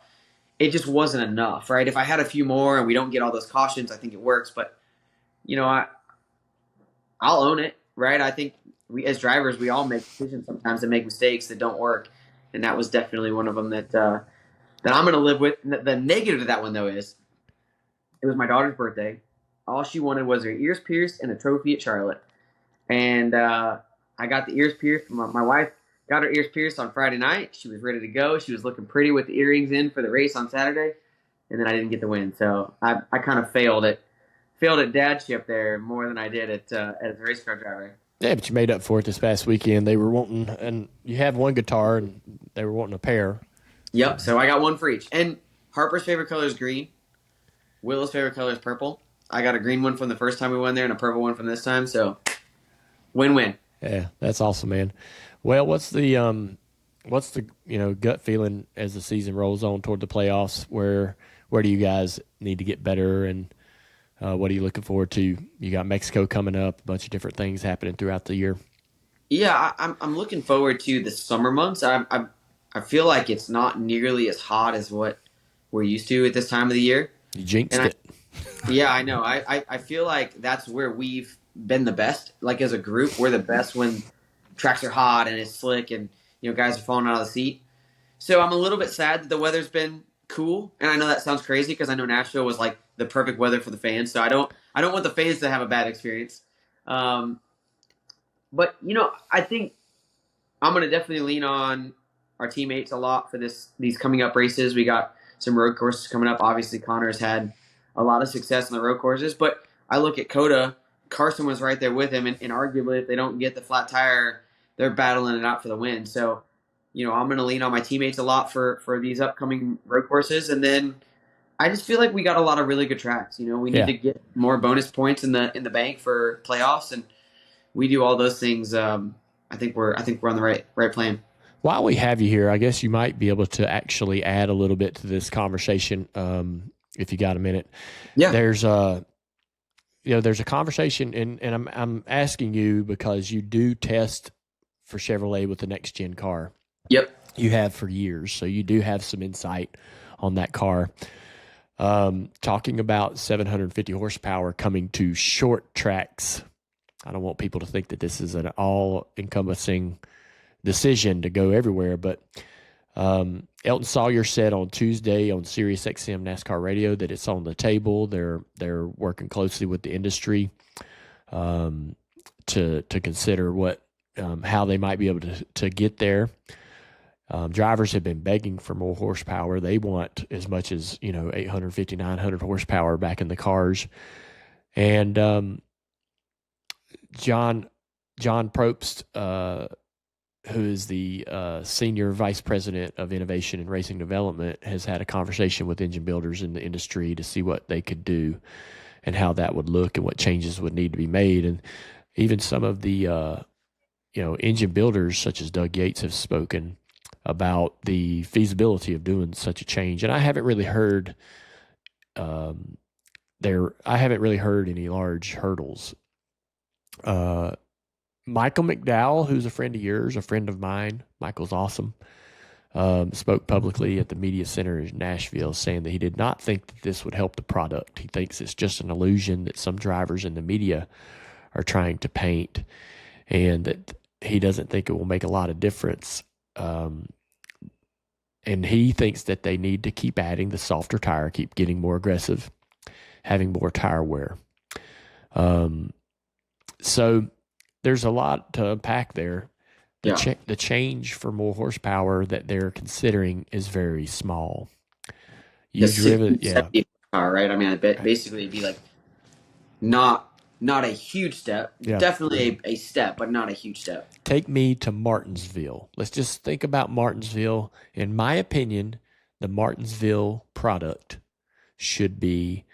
It just wasn't enough, right? If I had a few more and we don't get all those cautions, I think it works. But, I'll own it, right? I think we, as drivers, we all make decisions sometimes and make mistakes that don't work. And that was definitely one of them that I'm going to live with. The negative to that one, though, is it was my daughter's birthday. All she wanted was her ears pierced and a trophy at Charlotte. And I got the ears pierced. My wife got her ears pierced on Friday night. She was ready to go. She was looking pretty with the earrings in for the race on Saturday. And then I didn't get the win. So I kind of failed at dadship there more than I did as a race car driver. Yeah, but you made up for it this past weekend. They were wanting, and you have one guitar, and they were wanting a pair. Yep, so I got one for each. And Harper's favorite color is green. Willow's favorite color is purple. I got a green one from the first time we went there and a purple one from this time, so win-win. Yeah, that's awesome, man. Well, what's the gut feeling as the season rolls on toward the playoffs? Where do you guys need to get better, and what are you looking forward to? You got Mexico coming up, a bunch of different things happening throughout the year. Yeah, I'm looking forward to the summer months. I feel like it's not nearly as hot as what we're used to at this time of the year. You jinxed And it. yeah, I know. I feel like that's where we've been the best. Like as a group, we're the best when tracks are hot and it's slick and guys are falling out of the seat. So I'm a little bit sad that the weather's been cool. And I know that sounds crazy because I know Nashville was like the perfect weather for the fans. So I don't want the fans to have a bad experience. Um, but I think I'm going to definitely lean on our teammates a lot for these coming up races. We got some road courses coming up. Obviously, Connor's had a lot of success on the road courses, but I look at Coda. Carson was right there with him, and arguably, if they don't get the flat tire, they're battling it out for the win. So, I'm going to lean on my teammates a lot for these upcoming road courses, and then I just feel like we got a lot of really good tracks. We need to get more bonus points in the bank for playoffs, and we do all those things. I think we're on the right plan. While we have you here, I guess you might be able to actually add a little bit to this conversation, if you got a minute. Yeah. There's a conversation, and I'm asking you because you do test for Chevrolet with the next gen car. Yep. You have for years, so you do have some insight on that car. Talking about 750 horsepower coming to short tracks. I don't want people to think that this is an all-encompassing decision to go everywhere, but Elton Sawyer said on Tuesday on Sirius XM NASCAR radio that it's on the table. They're working closely with the industry to consider what how they might be able to get there. Drivers have been begging for more horsepower. They want as much as 850, 900 horsepower back in the cars, and John Probst, who is the senior vice president of innovation and racing development, has had a conversation with engine builders in the industry to see what they could do and how that would look and what changes would need to be made. And even some of the engine builders such as Doug Yates have spoken about the feasibility of doing such a change. And I haven't really heard any large hurdles. Michael McDowell, who's a friend of yours, a friend of mine, Michael's awesome, spoke publicly at the media center in Nashville saying that he did not think that this would help the product. He thinks it's just an illusion that some drivers in the media are trying to paint, and that he doesn't think it will make a lot of difference. And he thinks that they need to keep adding the softer tire, keep getting more aggressive, having more tire wear. So there's a lot to unpack there. The change for more horsepower that they're considering is very small. You've driven, horsepower, right? I mean, basically it'd be like not a huge step. Yeah. Definitely a step, but not a huge step. Take me to Martinsville. Let's just think about Martinsville. In my opinion, the Martinsville product should be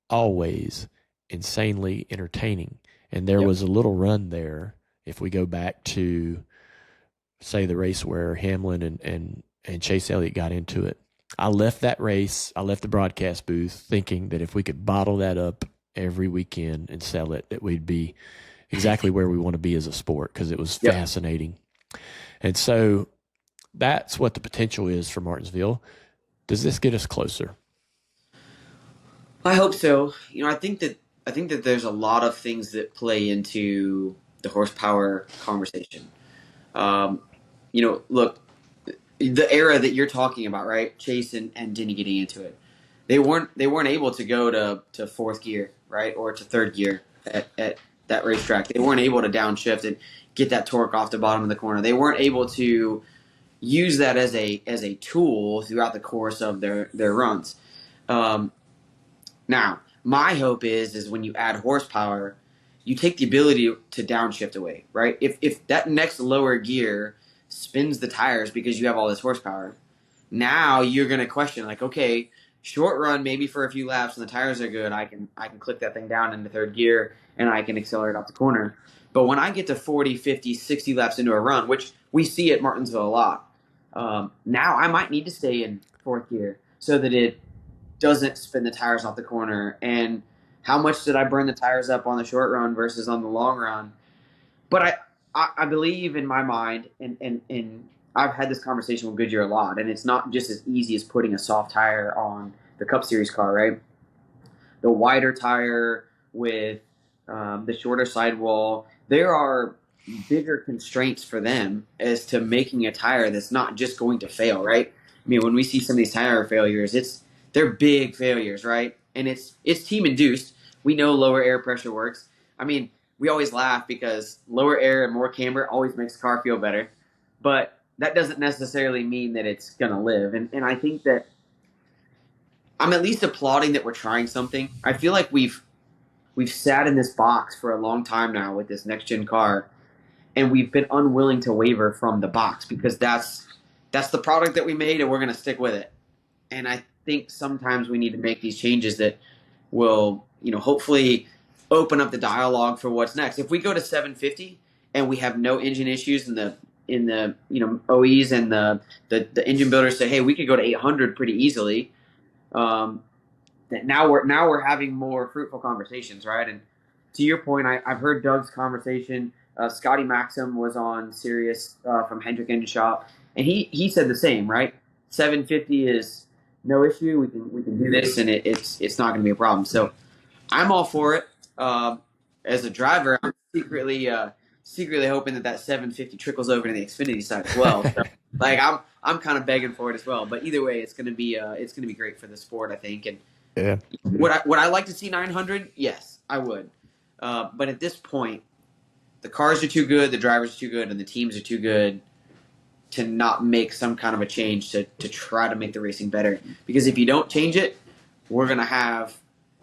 always insanely entertaining. And there was a little run there, if we go back to, say, the race where Hamlin and Chase Elliott got into it. I left that race, I left the broadcast booth thinking that if we could bottle that up every weekend and sell it, that we'd be exactly where we want to be as a sport, because it was fascinating. And so that's what the potential is for Martinsville. Does this get us closer? I hope so. I think that there's a lot of things that play into the horsepower conversation. Look, the era that you're talking about, right? Chase and Denny getting into it. They weren't able to go to fourth gear, right? Or to third gear at that racetrack. They weren't able to downshift and get that torque off the bottom of the corner. They weren't able to use that as a tool throughout the course of their runs. Now, my hope is when you add horsepower, you take the ability to downshift away, right? If that next lower gear spins the tires because you have all this horsepower, now you're going to question, like, okay, short run, maybe for a few laps and the tires are good, I can click that thing down into third gear and I can accelerate off the corner. But when I get to 40, 50, 60 laps into a run, which we see at Martinsville a lot, now I might need to stay in fourth gear so that it doesn't spin the tires off the corner. And how much did I burn the tires up on the short run versus on the long run? But I believe in my mind, and I've had this conversation with Goodyear a lot, and it's not just as easy as putting a soft tire on the Cup Series car, right? The wider tire with the shorter sidewall, there are bigger constraints for them as to making a tire that's not just going to fail, right? I mean, when we see some of these tire failures, they're big failures, right? And it's team induced. We know lower air pressure works. I mean, we always laugh because lower air and more camber always makes the car feel better, but that doesn't necessarily mean that it's going to live. And I think that I'm at least applauding that we're trying something. I feel like we've sat in this box for a long time now with this next gen car, and we've been unwilling to waver from the box because that's the product that we made, and we're going to stick with it. And I think sometimes we need to make these changes that will, hopefully open up the dialogue for what's next. If we go to 750 and we have no engine issues in the OEs and the engine builders say, hey, we could go to 800 pretty easily. That now we're having more fruitful conversations, right? And to your point, I've heard Doug's conversation. Scotty Maxim was on Sirius from Hendrick Engine Shop, and he said the same, right? 750 is no issue. We can do this, and it's not going to be a problem. So I'm all for it. As a driver, I'm secretly hoping that 750 trickles over to the Xfinity side as well. So, like I'm kind of begging for it as well. But either way, it's going to be great for the sport, I think. And yeah, would I like to see 900? Yes, I would. But at this point, the cars are too good, the drivers are too good, and the teams are too good to not make some kind of a change to try to make the racing better. Because if you don't change it,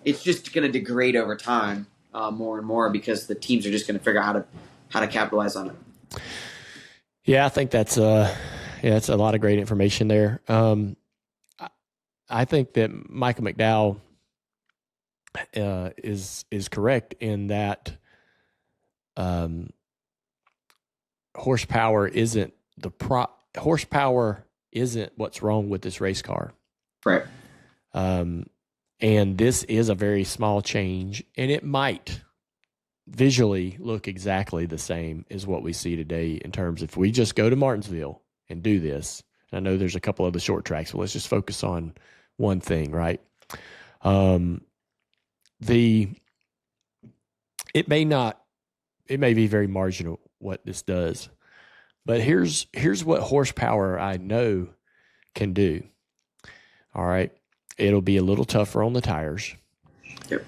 it's just going to degrade over time more and more because the teams are just going to figure out how to capitalize on it. Yeah, I think that's a lot of great information there. I think that Michael McDowell is correct in that horsepower isn't what's wrong with this race car. Right. And this is a very small change, and it might visually look exactly the same as what we see today in terms of if we just go to Martinsville and do this. And I know there's a couple of the short tracks, but let's just focus on one thing, right? It may be very marginal what this does, but here's what horsepower I know can do. All right. It'll be a little tougher on the tires. Yep.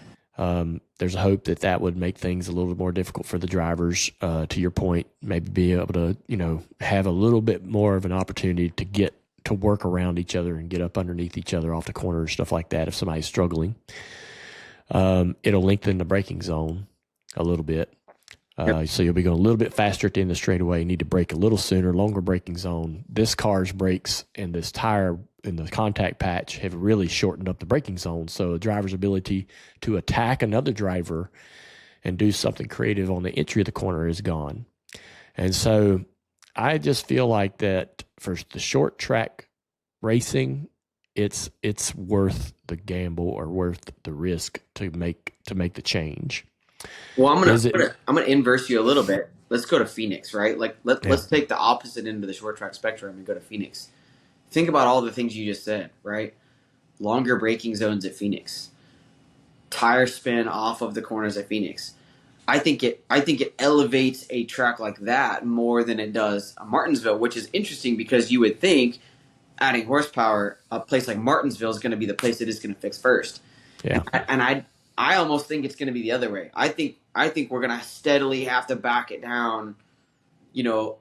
There's a hope that would make things a little more difficult for the drivers. To your point, maybe be able to, have a little bit more of an opportunity to get to work around each other and get up underneath each other off the corner, stuff like that. If somebody's struggling, it'll lengthen the braking zone a little bit. Yep. So you'll be going a little bit faster at the end of the straightaway. You need to brake a little sooner, longer braking zone. This car's brakes and this tire and the contact patch have really shortened up the braking zone. So a driver's ability to attack another driver and do something creative on the entry of the corner is gone. And so I just feel like that for the short track racing, it's worth the gamble or worth the risk to make the change. Well, I'm gonna inverse you a little bit. Let's go to Phoenix, right? Like let's take the opposite end of the short track spectrum and go to Phoenix. Think about all the things you just said, right? Longer braking zones at Phoenix, tire spin off of the corners at Phoenix. I think it elevates a track like that more than it does Martinsville, which is interesting because you would think adding horsepower, a place like Martinsville is going to be the place it is going to fix first. Yeah, and I almost think it's going to be the other way. I think we're going to steadily have to back it down,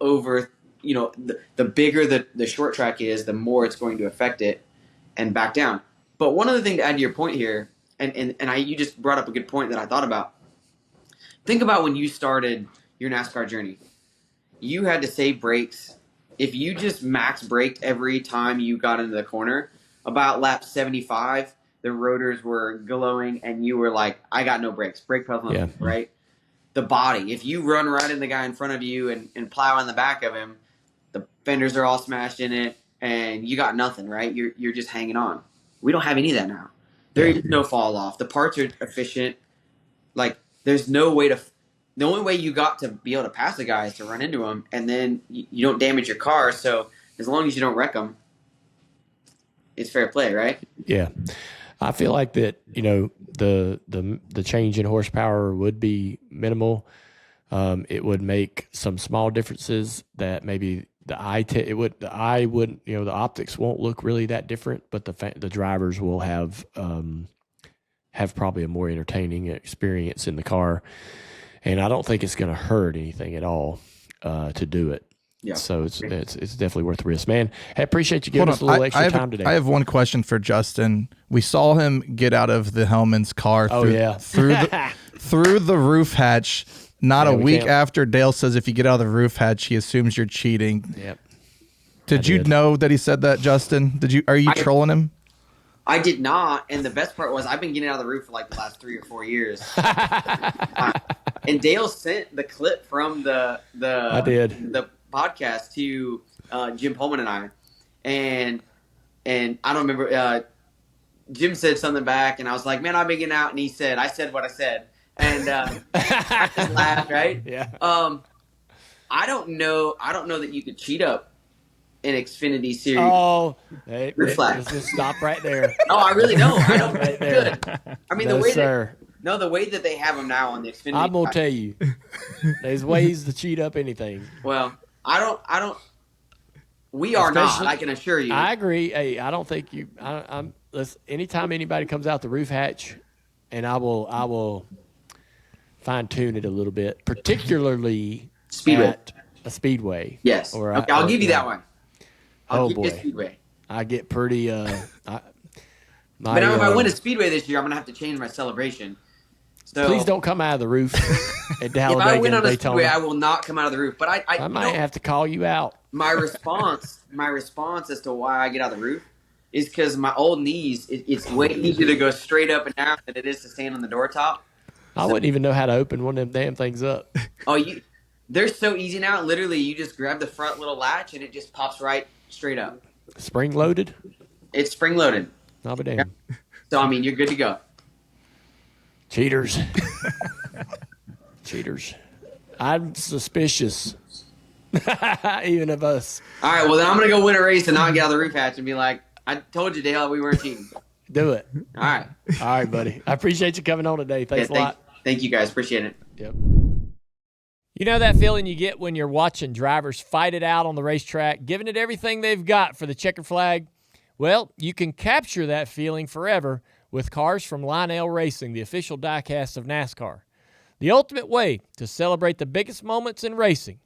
over, the bigger the short track is, the more it's going to affect it and back down. But one other thing to add to your point here, you just brought up a good point that I thought about. Think about when you started your NASCAR journey. You had to save brakes. If you just max braked every time you got into the corner, about lap 75, the rotors were glowing, and you were like, I got no brakes. Brake pedal, right? The body. If you run right in the guy in front of you and plow on the back of him, the fenders are all smashed in it, and you got nothing, right? You're just hanging on. We don't have any of that now. There is no fall off. The parts are efficient. Like, there's no way to the only way you got to be able to pass a guy is to run into them, and then you don't damage your car. So as long as you don't wreck them, it's fair play, right? Yeah. I feel like that, the change in horsepower would be minimal. It would make some small differences that maybe the optics won't look really that different, but the drivers will have probably a more entertaining experience in the car. And I don't think it's going to hurt anything at all to do it. Yeah. So it's definitely worth the risk, man. Hey, appreciate you giving us a little extra time today. I have one question for Justin. We saw him get out of the Hellman's car through the roof hatch. Not a week after Dale says if you get out of the roof hatch, he assumes you're cheating. Yep. Did you know that he said that, Justin? Are you trolling him? I did not, and the best part was I've been getting out of the roof for like the last 3 or 4 years. And Dale sent the clip from the podcast to Jim Pullman and I, and I don't remember. Jim said something back, and I was like, "Man, I've been getting out," and he said, "I said what I said," and I just laughed, right? Yeah. I don't know that you could cheat up an Xfinity Series. Oh, hey, let's just stop right there. No, I really don't. I don't think you could. I mean, no, the way sir. the way that they have them now on the Xfinity. I'm gonna tell you, there's ways to cheat up anything. Well, I don't. We are not. I can assure you. I agree. Hey, I don't think you. Anytime anybody comes out the roof hatch, and I will fine tune it a little bit, particularly at a speedway. Yes. Okay, I'll give you that one. I'll give you Speedway. I get pretty. But if I win a Speedway this year, I'm gonna have to change my celebration. So please don't come out of the roof at Talladega. If I win on a Daytona. Speedway, I will not come out of the roof. But I might have to call you out. My response as to why I get out of the roof is because my old knees. It's way easier to go straight up and down than it is to stand on the door top. I wouldn't even know how to open one of them damn things up. They're so easy now. Literally, you just grab the front little latch and it just pops right straight up. Spring loaded? It's spring loaded. I'll be damned. So, I mean, you're good to go. Cheaters. Cheaters. I'm suspicious. Even of us. All right, well, then I'm going to go win a race and not get out of the roof hatch and be like, I told you, Dale, we weren't cheating. Do it. All right. All right, buddy. I appreciate you coming on today. Thanks a lot. Thank you, guys. Appreciate it. Yep. You know that feeling you get when you're watching drivers fight it out on the racetrack, giving it everything they've got for the checkered flag? Well, you can capture that feeling forever with cars from Lionel Racing, the official diecast of NASCAR. The ultimate way to celebrate the biggest moments in racing.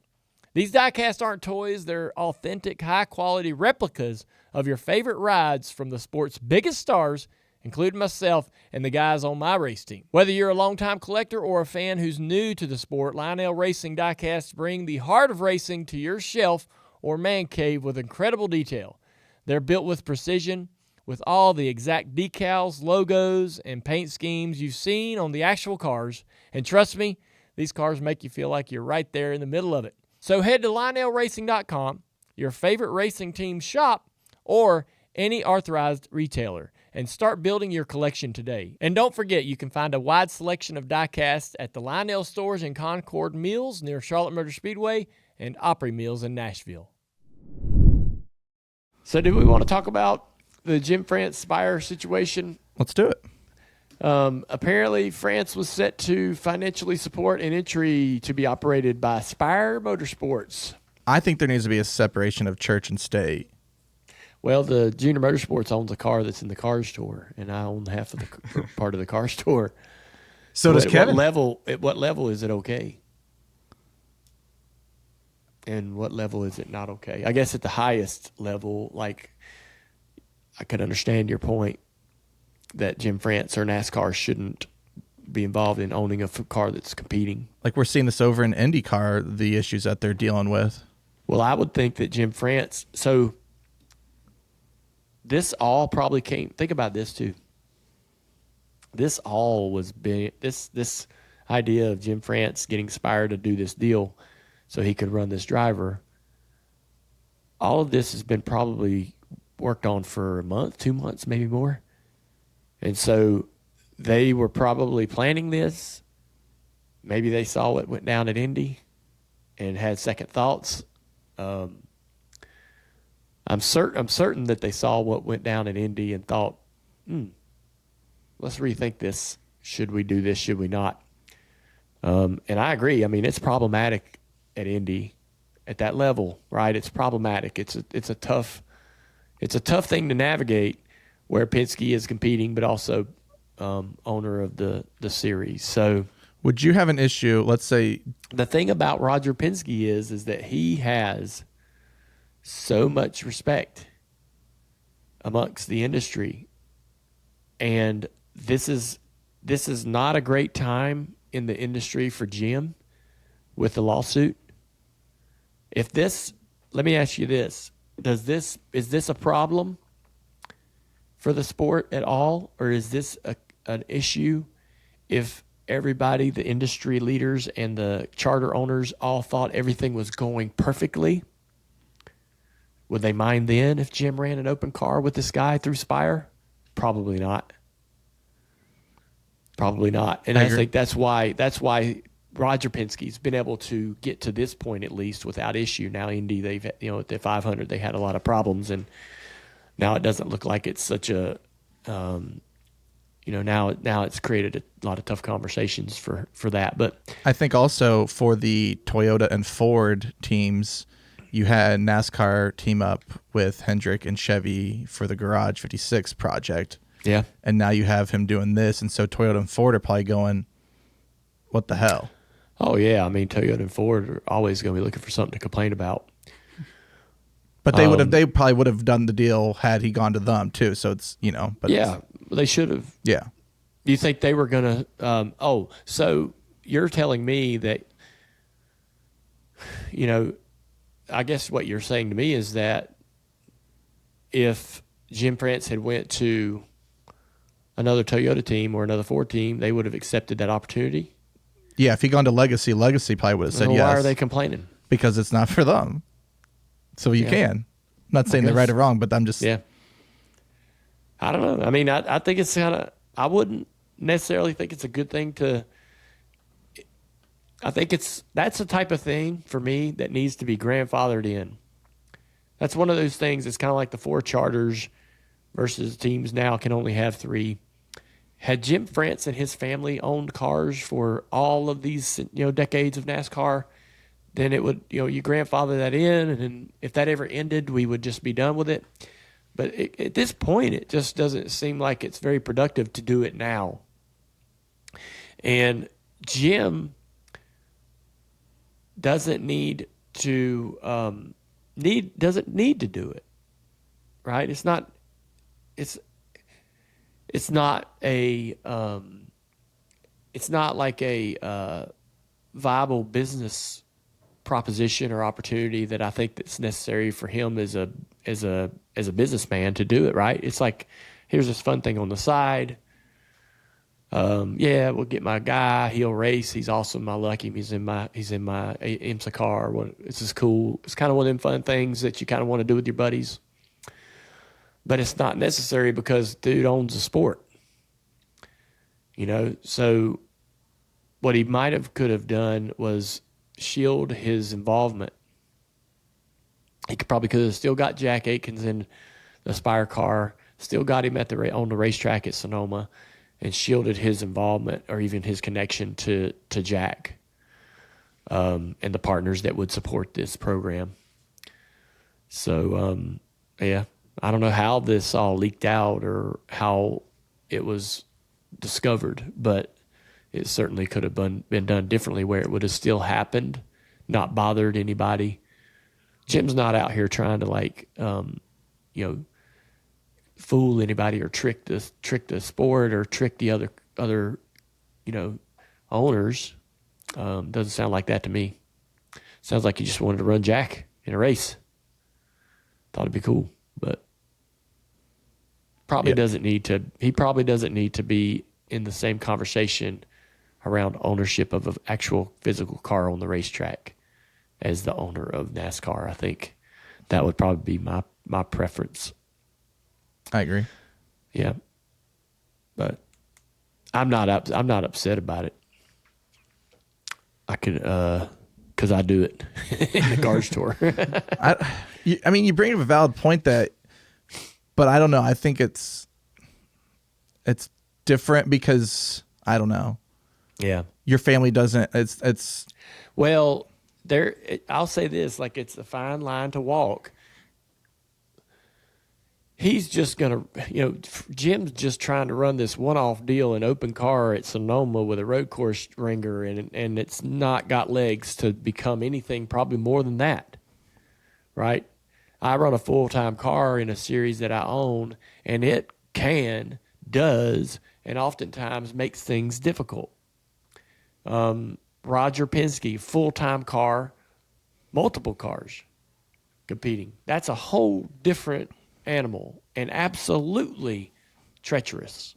These diecasts aren't toys, they're authentic, high-quality replicas of your favorite rides from the sport's biggest stars, including myself and the guys on my race team. Whether you're a longtime collector or a fan who's new to the sport, Lionel Racing diecasts bring the heart of racing to your shelf or man cave with incredible detail. They're built with precision, with all the exact decals, logos, and paint schemes you've seen on the actual cars. And trust me, these cars make you feel like you're right there in the middle of it. So head to LionelRacing.com, your favorite racing team shop, or any authorized retailer, and start building your collection today. And don't forget, you can find a wide selection of diecasts at the Lionel stores in Concord Mills near Charlotte Motor Speedway and Opry Mills in Nashville. So do we want to talk about the Jim France Spire situation? Let's do it. Apparently, France was set to financially support an entry to be operated by Spire Motorsports. I think there needs to be a separation of church and state. Well, the Junior Motorsports owns a car that's in the car store, and I own half of the part of the car store. So does Kevin. At what level is it okay? And what level is it not okay? I guess at the highest level, like, I could understand your point that Jim France or NASCAR shouldn't be involved in owning a car that's competing. Like we're seeing this over in IndyCar, the issues that they're dealing with. Well, I would think that Jim France, so this all probably came, think about this too. This all was big, this idea of Jim France getting Spire to do this deal so he could run this driver. All of this has been probably worked on for a month, 2 months, maybe more. And so they were probably planning this, maybe they saw what went down at Indy and had second thoughts. I'm certain that they saw what went down at Indy and thought, let's rethink this. Should we do this? Should we not? And I agree. I mean, it's problematic at Indy at that level, right? It's problematic. It's a tough thing to navigate where Penske is competing, but also owner of the series. So would you have an issue? Let's say the thing about Roger Penske is that he has so much respect amongst the industry, and this is not a great time in the industry for Jim with the lawsuit. Let me ask you this: is this a problem for the sport at all, or is this an issue if everybody, the industry leaders and the charter owners, all thought everything was going perfectly? Would they mind then if Jim ran an open car with this guy through Spire? Probably not. Probably not. And I think that's why Roger Penske's been able to get to this point at least without issue. Now Indy, they've at the 500 they had a lot of problems, and now it doesn't look like it's such a now it's created a lot of tough conversations for that. But I think also for the Toyota and Ford teams, you had NASCAR team up with Hendrick and Chevy for the Garage 56 project. Yeah. And now you have him doing this. And so Toyota and Ford are probably going, what the hell? Oh, yeah. I mean, Toyota and Ford are always going to be looking for something to complain about. But they probably would have done the deal had he gone to them too. So it's, but yeah, they should have. Yeah. Do you think they were going to, so you're telling me that, I guess what you're saying to me is that if Jim France had went to another Toyota team or another Ford team, they would have accepted that opportunity? Yeah, if he'd gone to Legacy probably would have said yes. Why are they complaining? Because it's not for them. So you can. I'm not saying they're right or wrong, but I'm just... Yeah. I don't know. I mean, I think it's kind of... I wouldn't necessarily think it's a good thing to... I think that's the type of thing for me that needs to be grandfathered in. That's one of those things. It's kind of like the 4 charters versus teams now can only have 3. Had Jim France and his family owned cars for all of these decades of NASCAR, then it would you grandfather that in, and then if that ever ended, we would just be done with it. But at this point, it just doesn't seem like it's very productive to do it now. And Jim doesn't need to do it, right? It's not like a viable business proposition or opportunity that I think that's necessary for him as a businessman to do it, right? It's like, here's this fun thing on the side. We'll get my guy. He'll race. He's awesome. I like him. He's in my IMSA car. This is cool. It's kind of one of them fun things that you kind of want to do with your buddies. But it's not necessary because dude owns the sport. So what he could have done was shield his involvement. He could have still got Jack Aikens in the Spire car, still got him on the racetrack at Sonoma, and shielded his involvement or even his connection to Jack and the partners that would support this program. So, I don't know how this all leaked out or how it was discovered, but it certainly could have been done differently where it would have still happened, not bothered anybody. Jim's not out here trying to fool anybody or trick the sport or trick the other owners. Doesn't sound like that to me. Sounds like he just wanted to run Jack in a race. Thought it'd be cool, but probably doesn't need to. He probably doesn't need to be in the same conversation around ownership of an actual physical car on the racetrack as the owner of NASCAR. I think that would probably be my preference. I agree. Yeah, but I'm not upset about it. because I do it in the Cars Tour. I mean, you bring up a valid point but I don't know. I think it's different because I don't know. Yeah, your family doesn't. It's well. I'll say this: like, it's a fine line to walk. He's just gonna, Jim's just trying to run this one-off deal, an open car at Sonoma with a road course ringer, and it's not got legs to become anything probably more than that, right? I run a full-time car in a series that I own, and it does, and oftentimes makes things difficult. Roger Penske, full-time car, multiple cars competing. That's a whole different animal and absolutely treacherous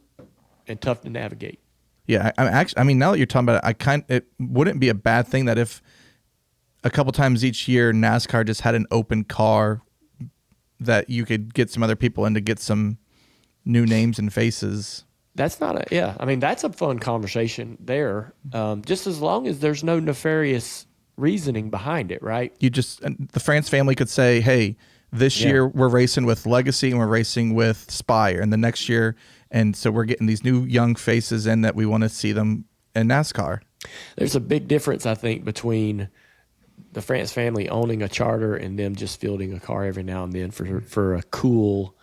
and tough to navigate. Yeah, I mean, now that you're talking about it, it wouldn't be a bad thing that if a couple times each year NASCAR just had an open car that you could get some other people in to get some new names and faces. That's not I mean, that's a fun conversation there. Just as long as there's no nefarious reasoning behind it, right? The France family could say, hey, this year we're racing with Legacy and we're racing with Spire, and the next year, and so we're getting these new young faces in that we want to see them in NASCAR. There's a big difference, I think, between the France family owning a charter and them just fielding a car every now and then for a cool,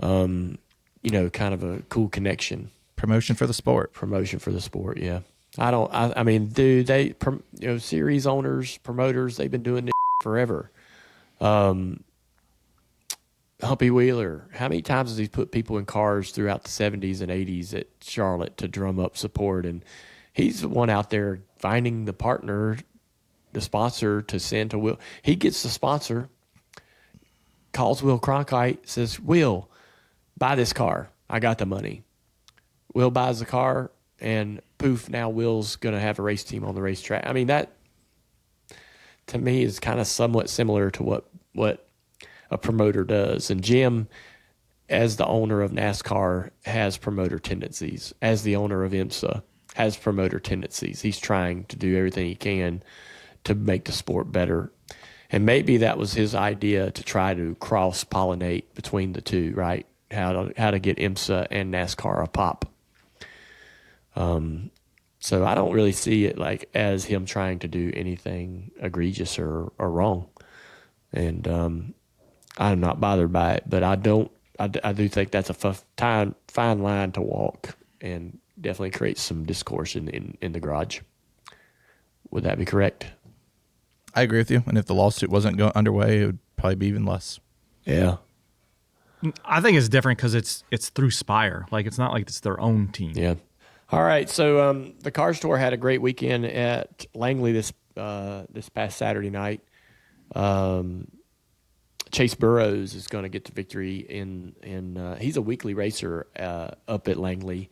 kind of a cool connection. Promotion for the sport. Yeah. I mean, dude, series owners, promoters, they've been doing this forever. Humpy Wheeler, how many times has he put people in cars throughout the 70s and 80s at Charlotte to drum up support? And he's the one out there finding the partner, the sponsor to send to Will. He gets the sponsor, calls Will Cronkite, says, Will, buy this car. I got the money. Will buys the car, and poof, now Will's going to have a race team on the racetrack. I mean, that, to me, is kind of somewhat similar to what a promoter does. And Jim, as the owner of NASCAR, has promoter tendencies. As the owner of IMSA, has promoter tendencies. He's trying to do everything he can to make the sport better. And maybe that was his idea, to try to cross-pollinate between the two, right? How to get IMSA and NASCAR a pop. So I don't really see it like as him trying to do anything egregious or wrong. And I'm not bothered by it, but I do think that's a fine line to walk, and definitely creates some discourse in the garage. Would that be correct? I agree with you. And if the lawsuit wasn't underway, it would probably be even less. Yeah. I think it's different because it's through Spire. Like, it's not like it's their own team. Yeah. All right. So the Cars Tour had a great weekend at Langley this past Saturday night. Chase Burroughs is going to get the victory in he's a weekly racer up at Langley.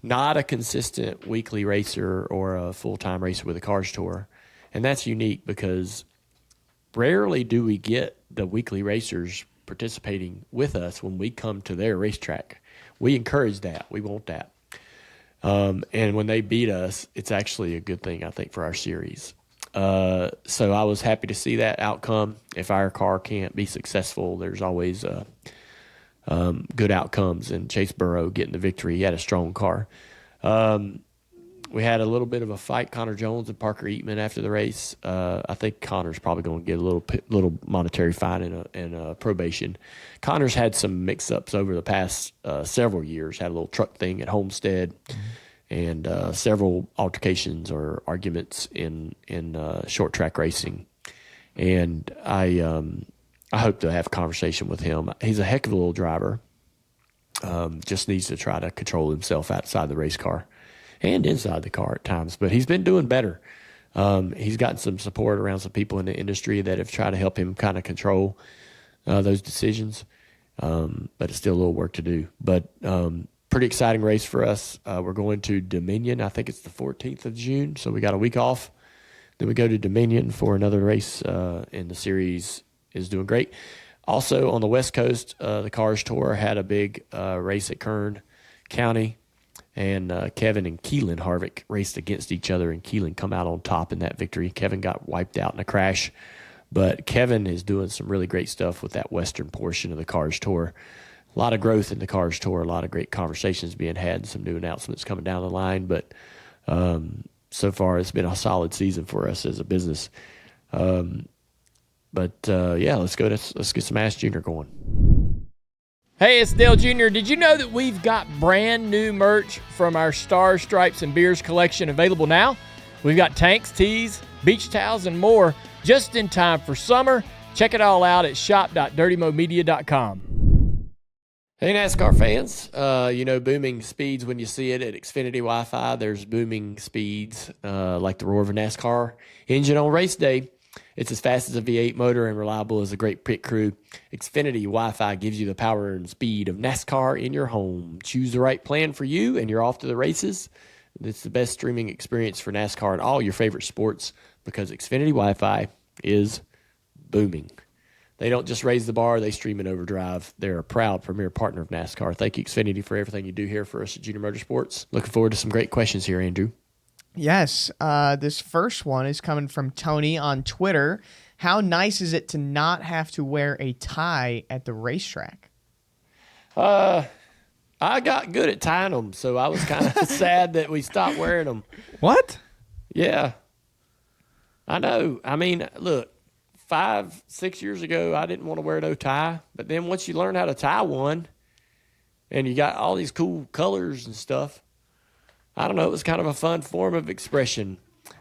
Not a consistent weekly racer or a full-time racer with the Cars Tour. And that's unique because rarely do we get the weekly racers participating with us when we come to their racetrack. We encourage that. We want that. And when they beat us, it's actually a good thing, I think, for our series. So I was happy to see that outcome. If our car can't be successful, there's always good outcomes. And Chase Burrow getting the victory, he had a strong car. We had a little bit of a fight, Connor Jones and Parker Eatman, after the race. I think Connor's probably going to get a little monetary fine and a probation. Connor's had some mix-ups over the past several years. Had a little truck thing at Homestead, and several altercations or arguments in short track racing. And I hope to have a conversation with him. He's a heck of a little driver. Just needs to try to control himself outside the race car and inside the car at times. But he's been doing better. He's gotten some support around some people in the industry that have tried to help him kind of control those decisions. But it's still a little work to do. But pretty exciting race for us. We're going to Dominion. I think it's the 14th of June, so we got a week off. Then we go to Dominion for another race, and the series is doing great. Also, on the West Coast, the Cars Tour had a big race at Kern County. And Kevin and Keelan Harvick raced against each other, and Keelan come out on top in that victory. Kevin got wiped out in a crash, but Kevin is doing some really great stuff with that western portion of the Cars Tour. A lot of growth in the Cars Tour, a lot of great conversations being had, some new announcements coming down the line. But so far, it's been a solid season for us as a business. Let's get some Ask Junior going. Hey, it's Dale Jr. Did you know that we've got brand new merch from our Stars, Stripes, and Beers collection available now? We've got tanks, tees, beach towels, and more just in time for summer. Check it all out at shop.dirtymomedia.com. Hey, NASCAR fans. Booming speeds when you see it at Xfinity Wi-Fi. There's booming speeds like the roar of a NASCAR engine on race day. It's as fast as a V8 motor and reliable as a great pit crew. Xfinity Wi-Fi gives you the power and speed of NASCAR in your home. Choose the right plan for you, and you're off to the races. It's the best streaming experience for NASCAR and all your favorite sports because Xfinity Wi-Fi is booming. They don't just raise the bar, they stream in overdrive. They're a proud premier partner of NASCAR. Thank you, Xfinity, for everything you do here for us at Junior Motorsports. Looking forward to some great questions here, Andrew. Yes, this first one is coming from Tony on Twitter. How nice is it to not have to wear a tie at the racetrack? I got good at tying them, so I was kind of sad that we stopped wearing them. What? Yeah. I know. I mean, look, 5-6 years ago, I didn't want to wear no tie, but then once you learn how to tie one and you got all these cool colors and stuff, I don't know, it was kind of a fun form of expression.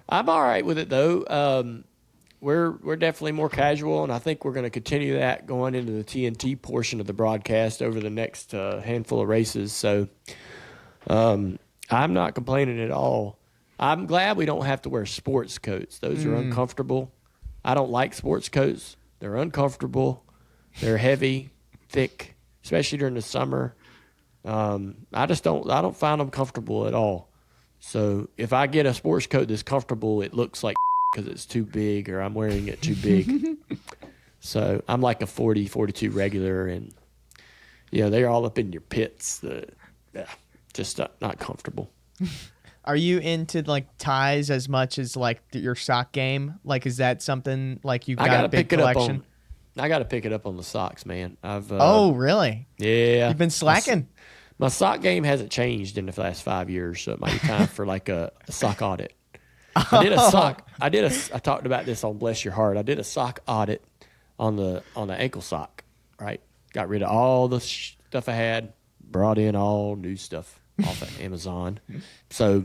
I'm all right with it, though. We're definitely more casual, and I think we're going to continue that going into the TNT portion of the broadcast over the next handful of races. So I'm not complaining at all. I'm glad we don't have to wear sports coats. Those are uncomfortable. I don't like sports coats. They're uncomfortable. They're heavy, thick, especially during the summer. I don't find them comfortable at all. So if I get a sports coat that's comfortable, it looks like because it's too big or I'm wearing it too big. So I'm like a 40, 42 regular, and they're all up in your pits. Just not comfortable. Are you into like ties as much as like your sock game? Like, is that something like you've got a big collection? I got to pick it up on the socks, man. Oh, really? Yeah. You've been slacking. My sock game hasn't changed in the last 5 years, so it might be time for like a sock audit. I talked about this on Bless Your Heart. I did a sock audit on the ankle sock, right? Got rid of all the stuff I had, brought in all new stuff off of Amazon. So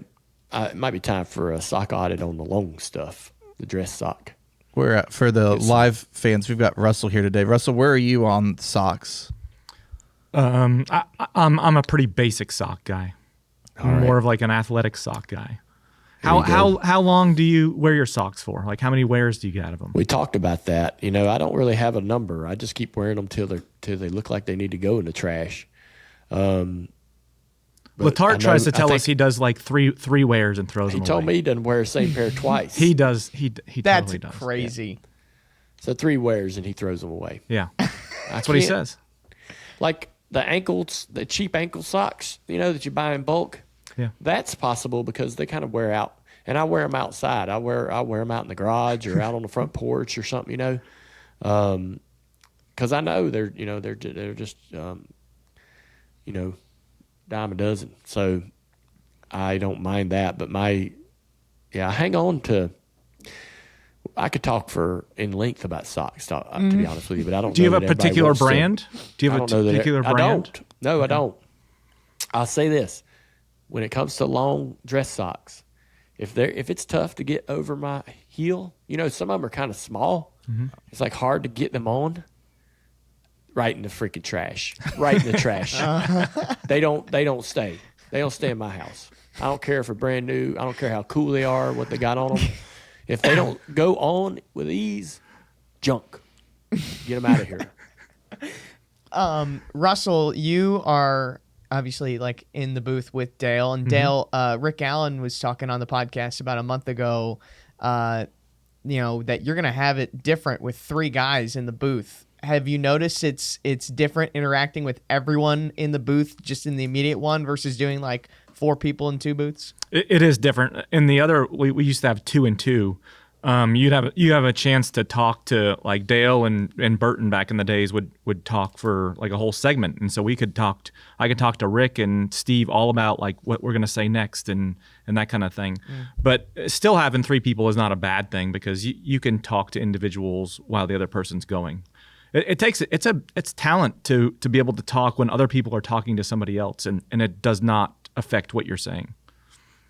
it might be time for a sock audit on the long stuff, the dress sock. For the live fans, we've got Russell here today. Russell, where are you on socks? I'm a pretty basic sock guy. More of like an athletic sock guy. How long do you wear your socks for? Like, how many wears do you get out of them? We talked about that. I don't really have a number. I just keep wearing them till they look like they need to go in the trash. Letarte tries to tell us he does like three wears and throws them away. He told me he doesn't wear the same pair twice. He does. He That's totally does. Crazy. Yeah. So 3 wears and he throws them away. Yeah, that's what he says. Like the cheap ankle socks, that you buy in bulk. Yeah, that's possible because they kind of wear out, and I wear them outside. I wear them out in the garage or out on the front porch or something, because I know they're just dime a dozen. So I don't mind that, but I hang on to. I could talk in length about socks, to be honest with you, but I don't. Do you have a particular brand? Do you have a particular brand? I don't. No, okay. I don't. I'll say this: when it comes to long dress socks, if it's tough to get over my heel, some of them are kind of small. Mm-hmm. It's like hard to get them on. Right in the freaking trash. Right in the trash. They don't stay. They don't stay in my house. I don't care if they're brand new. I don't care how cool they are, what they got on them. If they don't go on with ease, junk. Get them out of here. Russell, you are obviously like in the booth with Dale, and Dale, Rick Allen was talking on the podcast about a month ago, that you're going to have it different with 3 guys in the booth. Have you noticed it's different interacting with everyone in the booth, just in the immediate one, versus doing like 4 people in 2 booths? It is different. In the other, we used to have 2 and 2. You have a chance to talk to like Dale and Burton back in the days would talk for like a whole segment, and so I could talk to Rick and Steve all about like what we're gonna say next and that kind of thing. But still having 3 people is not a bad thing because you can talk to individuals while the other person's going. It's talent to be able to talk when other people are talking to somebody else, and it does not affect what you're saying.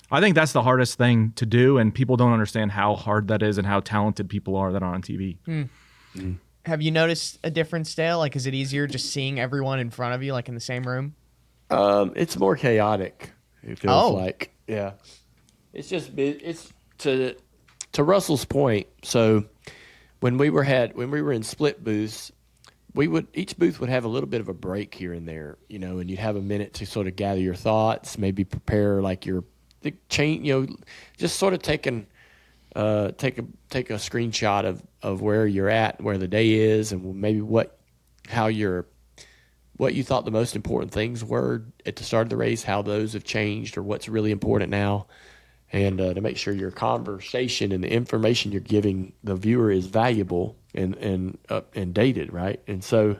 I think that's the hardest thing to do, and people don't understand how hard that is and how talented people are that are on TV. Have you noticed a difference, Dale? Like, is it easier just seeing everyone in front of you, like in the same room? It's more chaotic. It feels like, yeah. It's to Russell's point. So when we were in split booths, each booth would have a little bit of a break here and there, and you'd have a minute to sort of gather your thoughts, maybe prepare like the chain, just sort of take a screenshot of where you're at, where the day is, and maybe what you thought the most important things were at the start of the race, how those have changed, or what's really important now, and to make sure your conversation and the information you're giving the viewer is valuable and dated, right? And so,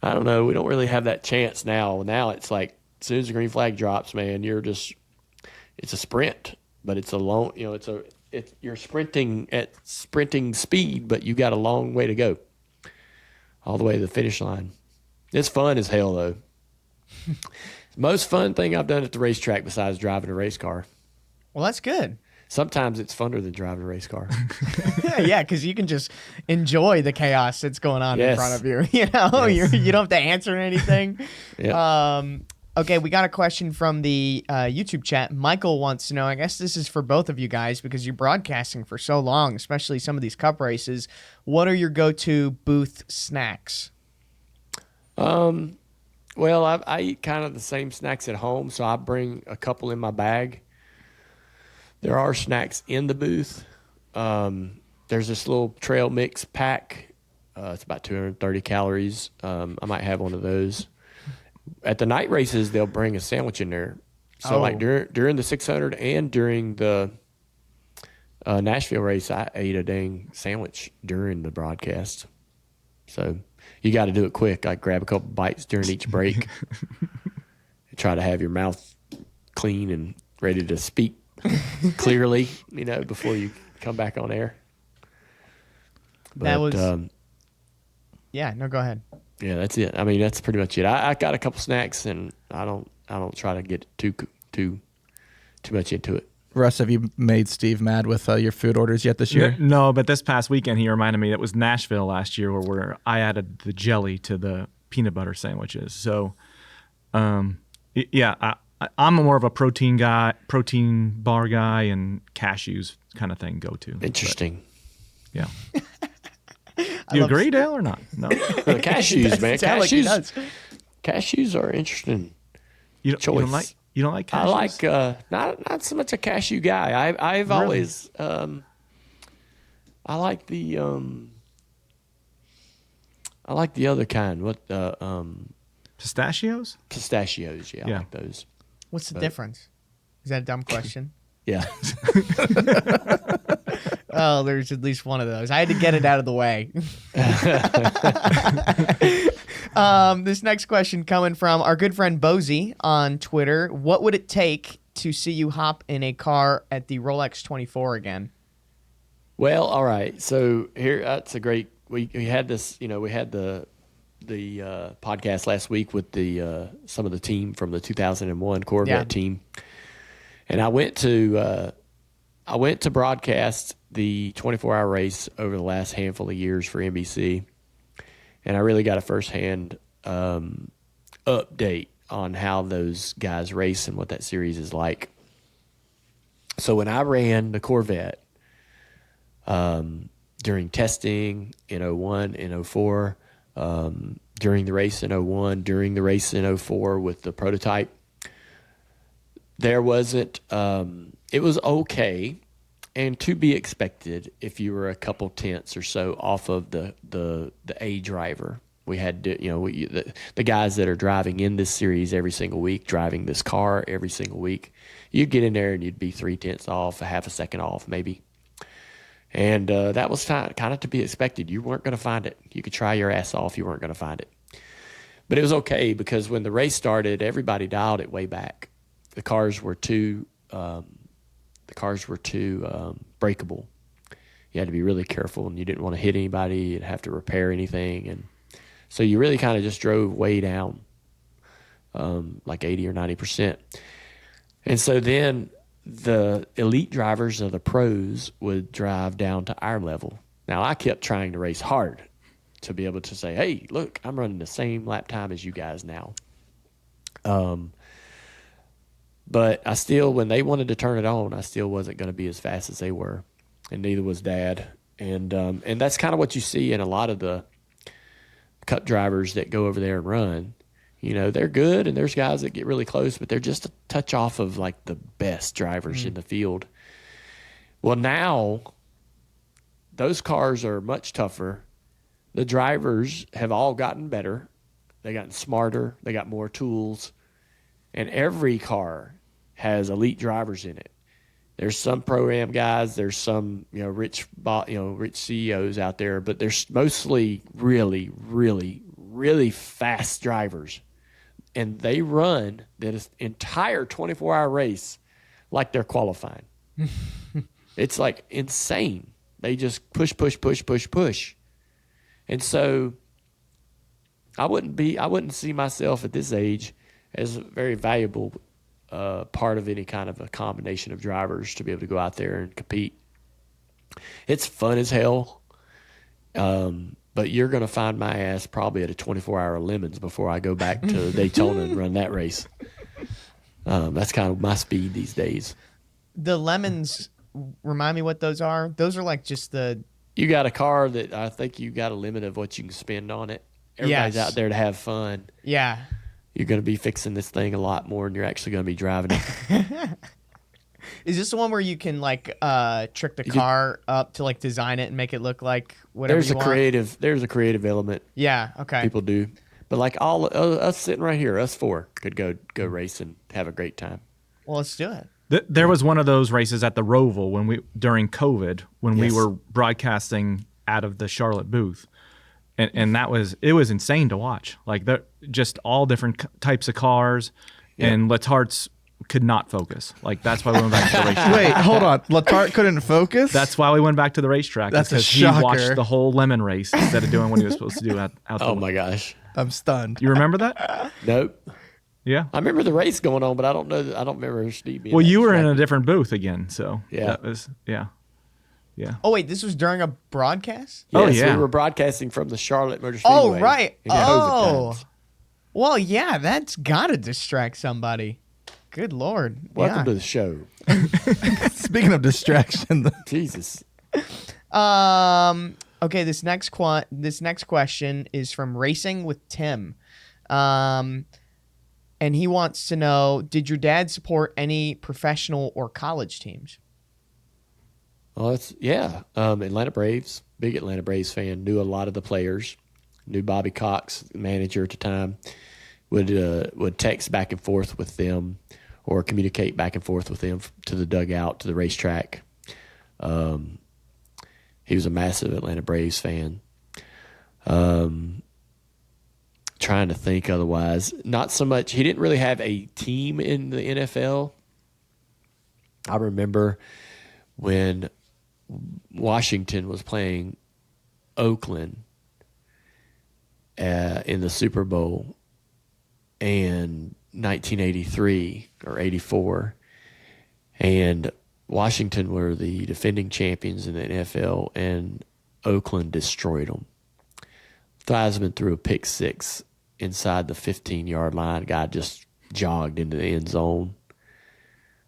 I don't know, we don't really have that chance now. Now it's like as soon as the green flag drops, man, it's a sprint, but it's a long, you're sprinting at sprinting speed, but you got a long way to go all the way to the finish line. It's fun as hell, though. Most fun thing I've done at the racetrack besides driving a race car. Well, that's good. Sometimes it's funner than driving a race car. Yeah, because you can just enjoy the chaos that's going on in front of you. You don't have to answer anything. Yeah. Okay, we got a question from the YouTube chat. Michael wants to know, I guess this is for both of you guys because you're broadcasting for so long, especially some of these cup races. What are your go-to booth snacks? Well, I eat kind of the same snacks at home, so I bring a couple in my bag. There are snacks in the booth. There's this little trail mix pack. It's about 230 calories. I might have one of those. At the night races, they'll bring a sandwich in there. So like during the 600 and during the Nashville race, I ate a dang sandwich during the broadcast. So you got to do it quick. Like grab a couple bites during each break. And try to have your mouth clean and ready to speak clearly, before you come back on air. But, that was yeah, no, go ahead. Yeah, that's it. I mean, that's pretty much it. I got a couple snacks, and I don't try to get too much into it. Russ, have you made Steve mad with your food orders yet this year? No, but this past weekend he reminded me it was Nashville last year where I added the jelly to the peanut butter sandwiches. So, yeah, I'm more of a protein bar guy, and cashews kind of thing go to. Interesting. But, yeah. You agree, Dale, or not? No. Cashews, man. Cashews are interesting. You don't like cashews? I like not so much a cashew guy. I've really? Always I like the other kind. What pistachios? Pistachios, yeah. I like those. What's the difference? Is that a dumb question? Yeah. Oh, there's at least one of those. I had to get it out of the way. This next question coming from our good friend Bozy on Twitter. What would it take to see you hop in a car at the Rolex 24 again? Well, all right. So here, that's a great. We had this. We had the podcast last week with the some of the team from the 2001 Corvette team, and I went to broadcast the 24-hour race over the last handful of years for NBC, and I really got a firsthand update on how those guys race and what that series is like. So when I ran the Corvette during testing in 01 and 04, during the race in 01, during the race in 04 with the prototype, there wasn't it was okay and to be expected if you were a couple tenths or so off of the A driver, We had to, the guys that are driving in this series every single week, driving this car every single week, you'd get in there and you'd be 0.3 off, a half a second off maybe. And that was kind of to be expected. You weren't going to find it. You could try your ass off. You weren't going to find it. But it was okay because when the race started, everybody dialed it way back. The cars were too breakable. You had to be really careful, and you didn't want to hit anybody. You'd have to repair anything, and so you really kind of just drove way down, like 80 or 90%. And so then the elite drivers of the pros would drive down to our level. Now, I kept trying to race hard to be able to say, hey, look, I'm running the same lap time as you guys now. But I still, when they wanted to turn it on, I still wasn't going to be as fast as they were, and neither was Dad. And that's kind of what you see in a lot of the Cup drivers that go over there and run. They're good, and there's guys that get really close, but they're just a touch off of like the best drivers in the field. Well, now those cars are much tougher. The drivers have all gotten better. They gotten smarter. They got more tools, and every car has elite drivers in it. There's some pro-am guys. There's some rich CEOs out there, but there's mostly really, really, really fast drivers, and they run that entire 24-hour race like they're qualifying. It's like insane. They just push, and so I wouldn't see myself at this age as a very valuable part of any kind of a combination of drivers to be able to go out there and compete. It's fun as hell, but you're going to find my ass probably at a 24-hour Lemons before I go back to Daytona and run that race. That's kind of my speed these days. The Lemons, remind me what those are. Those are like just the... You got a car that I think you got a limit of what you can spend on it. Everybody's out there to have fun. Yeah. You're going to be fixing this thing a lot more than you're actually going to be driving it. Is this the one where you can like trick the car up to like design it and make it look like whatever you want? There's a creative element. Yeah, okay. People do. But like all us sitting right here, us four could go race and have a great time. Well, let's do it. There was one of those races at the Roval during COVID when we were broadcasting out of the Charlotte booth. And it was insane to watch. Like just all different types of cars, and Letart's could not focus. Like that's why we went back to the racetrack. Wait, hold on. Letart couldn't focus? That's why we went back to the racetrack. That's because a shocker. He watched the whole lemon race instead of doing what he was supposed to do out there. Oh my gosh, I'm stunned. You remember that? Nope. Yeah, I remember the race going on, but I don't remember Steve being. Well, you were in a different booth again, so yeah, that was Yeah. Oh wait, this was during a broadcast? Yes, we were broadcasting from the Charlotte Motor Speedway. Oh right. In COVID times. Well, yeah, that's gotta distract somebody. Good Lord. Welcome to the show. Speaking of distraction, Jesus. Okay, this next question is from Racing with Tim. And he wants to know, did your dad support any professional or college teams? Well, Atlanta Braves, big Atlanta Braves fan, knew a lot of the players, knew Bobby Cox, manager at the time, would text back and forth with them or communicate back and forth with them to the dugout, to the racetrack. He was a massive Atlanta Braves fan. Trying to think otherwise. Not so much. He didn't really have a team in the NFL. I remember when Washington was playing Oakland in the Super Bowl in 1983 or 84, and Washington were the defending champions in the NFL, and Oakland destroyed them. Theismann threw a pick six inside the 15-yard line. Guy just jogged into the end zone.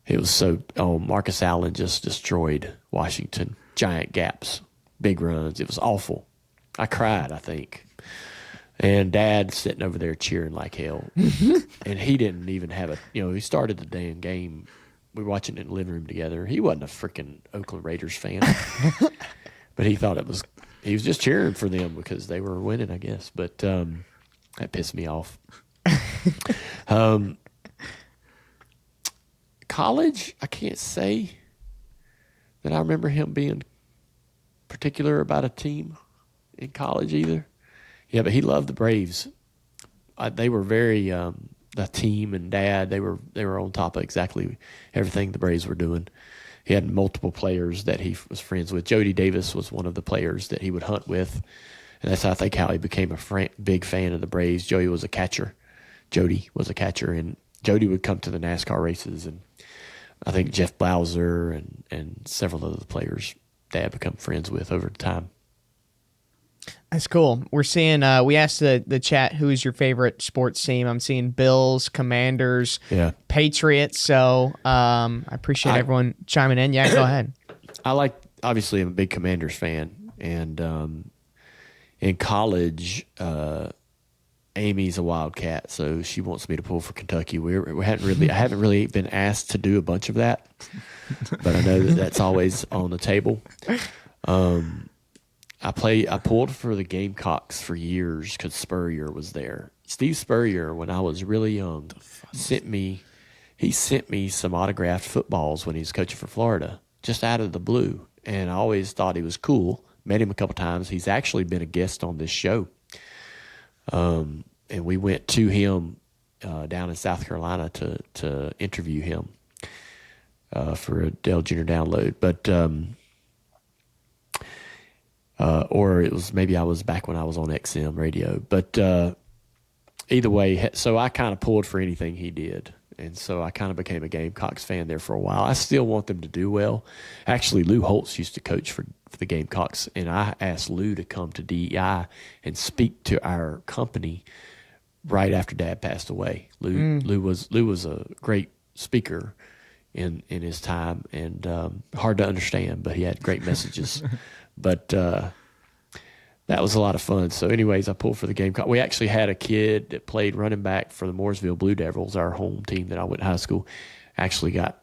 It was Marcus Allen just destroyed Washington. Giant gaps, big runs. It was awful. I cried, I think. And Dad sitting over there cheering like hell. And he didn't even have he started the damn game. We were watching it in the living room together. He wasn't a freaking Oakland Raiders fan. But he thought it was He was just cheering for them because they were winning, I guess. But that pissed me off. College, I can't say that I remember him being particular about a team in college either. Yeah, but he loved the Braves. They were very the team and Dad. They were on top of exactly everything the Braves were doing. He had multiple players that he was friends with. Jody Davis was one of the players that he would hunt with, and that's I think how he became a big fan of the Braves. Jody was a catcher, and Jody would come to the NASCAR races, and I think Jeff Blauser and several other players Dad become friends with over time. That's cool. We're seeing, we asked the chat, who is your favorite sports team? I'm seeing Bills, Commanders, Patriots. So I appreciate everyone chiming in. Yeah, go ahead. Obviously, I'm a big Commanders fan. And in college, Amy's a Wildcat, so she wants me to pull for Kentucky. I haven't really been asked to do a bunch of that, but I know that's always on the table. I pulled for the Gamecocks for years because Spurrier was there. Steve Spurrier, when I was really young, sent me some autographed footballs when he was coaching for Florida, just out of the blue. And I always thought he was cool. Met him a couple times. He's actually been a guest on this show. And we went to him down in South Carolina to interview him for a Dale Jr. download. But or it was maybe I was back when I was on XM radio. But either way, so I kind of pulled for anything he did. And so I kind of became a Gamecocks fan there for a while. I still want them to do well. Actually, Lou Holtz used to coach for the Gamecocks, and I asked Lou to come to DEI and speak to our company right after Dad passed away. Lou was a great speaker in his time, and hard to understand, but he had great messages. But that was a lot of fun. So anyways, I pulled for the Gamecock. We actually had a kid that played running back for the Mooresville Blue Devils, our home team that I went to high school, actually got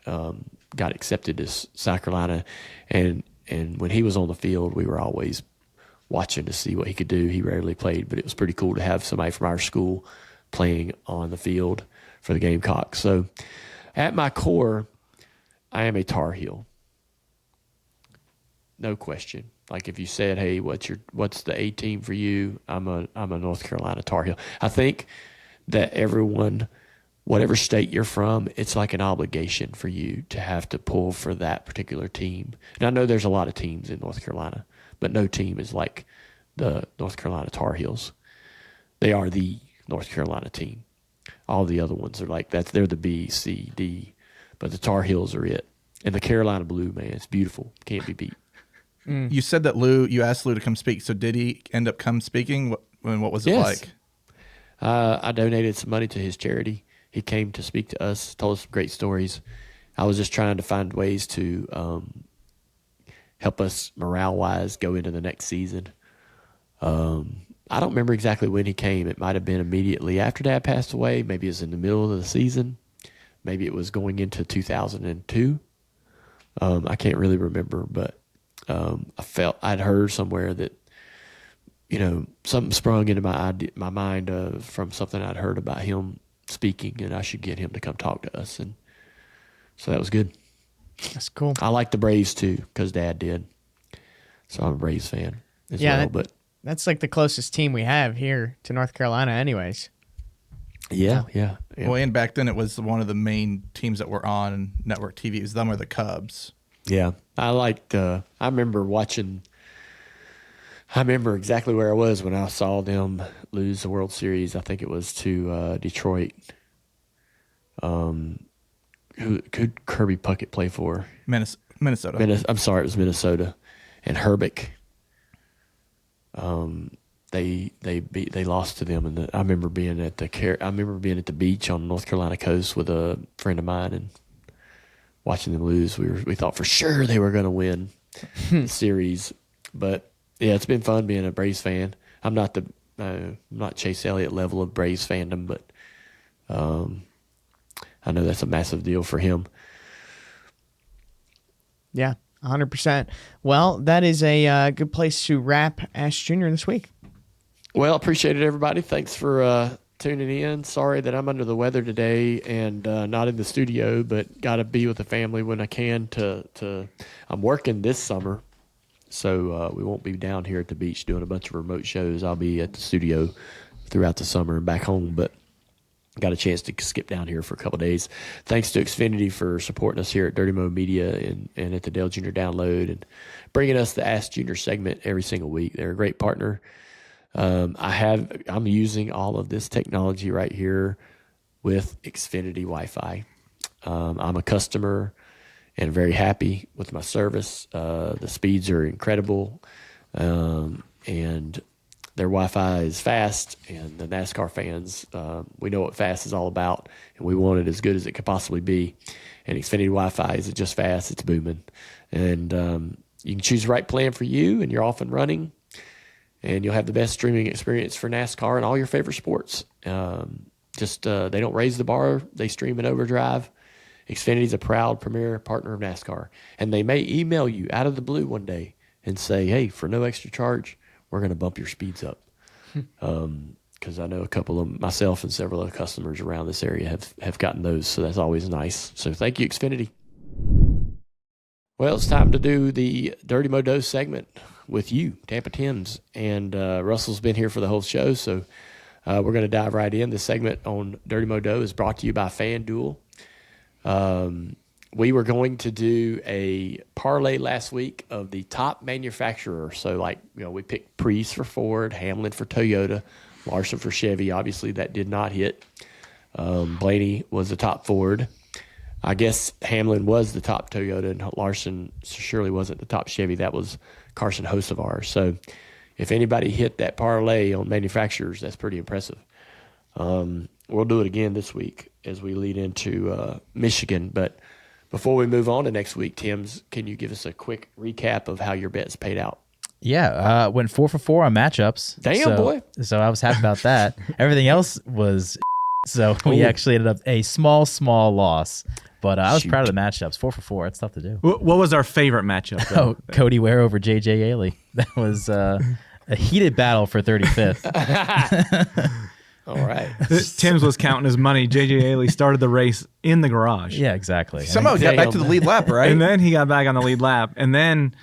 accepted to South Carolina. And when he was on the field, we were always watching to see what he could do. He rarely played, but it was pretty cool to have somebody from our school playing on the field for the Gamecocks. So at my core, I am a Tar Heel. No question. Like if you said, "Hey, what's the A team for you?" I'm a North Carolina Tar Heel. I think that everyone, whatever state you're from, it's like an obligation for you to have to pull for that particular team. And I know there's a lot of teams in North Carolina, but no team is like the North Carolina Tar Heels. They are the North Carolina team. All the other ones are like that. They're the B, C, D, but the Tar Heels are it. And the Carolina Blue, man, it's beautiful. Can't be beat. You said that you asked Lou to come speak. So did he end up come speaking? What was it like? I donated some money to his charity. He came to speak to us, told us some great stories. I was just trying to find ways to help us morale-wise go into the next season. I don't remember exactly when he came. It might have been immediately after Dad passed away. Maybe it was in the middle of the season. Maybe it was going into 2002. I can't really remember, but I'd heard somewhere that, something sprung into my mind from something I'd heard about him speaking, and I should get him to come talk to us. And so that was good. That's cool. I like the Braves too, because Dad did. So I'm a Braves fan as well. But that's like the closest team we have here to North Carolina anyways. Yeah. Well, and back then it was one of the main teams that were on network TV. It was them or the Cubs. Yeah. I remember exactly where I was when I saw them lose the World Series. I think it was to Detroit. Who could Kirby Puckett play for? Minnesota. I'm sorry, it was Minnesota. And Herbeck. They lost to them, and I remember being at the beach on the North Carolina coast with a friend of mine and watching them lose. We thought for sure they were going to win the series, but yeah, it's been fun being a Braves fan. I'm not Chase Elliott level of Braves fandom, but I know that's a massive deal for him. Yeah, 100%. Well, that is a good place to wrap Ask Junior this week. Well, appreciate it, everybody. Thanks for tuning in. Sorry that I'm under the weather today and not in the studio, but got to be with the family when I can. I'm working this summer, so we won't be down here at the beach doing a bunch of remote shows. I'll be at the studio throughout the summer and back home, but got a chance to skip down here for a couple of days. Thanks to Xfinity for supporting us here at Dirty Mo Media and at the Dale Jr. Download and bringing us the Ask Junior segment every single week. They're a great partner. I'm using all of this technology right here with Xfinity Wi-Fi. I'm a customer and very happy with my service. The speeds are incredible, and their Wi-Fi is fast, and the NASCAR fans, we know what fast is all about, and we want it as good as it could possibly be. And Xfinity Wi-Fi isn't just fast, it's booming. And you can choose the right plan for you, and you're off and running, and you'll have the best streaming experience for NASCAR and all your favorite sports. They don't raise the bar, they stream in overdrive. Xfinity is a proud premier partner of NASCAR, and they may email you out of the blue one day and say, hey, for no extra charge, we're going to bump your speeds up. Because I know a couple of myself and several other customers around this area have gotten those, so that's always nice. So thank you, Xfinity. Well, it's time to do the Dirty Modo segment with you, Tampa Tims. And Russell's been here for the whole show, so we're going to dive right in. This segment on Dirty Modo is brought to you by FanDuel. We were going to do a parlay last week of the top manufacturer. So, we picked Priest for Ford, Hamlin for Toyota, Larson for Chevy. Obviously, that did not hit. Blaney was the top Ford. I guess Hamlin was the top Toyota, and Larson surely wasn't the top Chevy. That was Carson Hocevar. So, if anybody hit that parlay on manufacturers, that's pretty impressive. We'll do it again this week as we lead into Michigan. But before we move on to next week, Tim's, can you give us a quick recap of how your bets paid out? Yeah, went 4 for 4 on matchups. Damn, boy. So I was happy about that. Everything else was so we actually ended up a small loss. But I was proud of the matchups. 4 for 4. It's tough to do. What was our favorite matchup, though? Cody Ware over J.J. Yaley. That was a heated battle for 35th. All right. Tim's was counting his money. J.J. Yaley started the race in the garage. Yeah, exactly. Somehow he got back to the lead lap, right? And then he got back on the lead lap. And then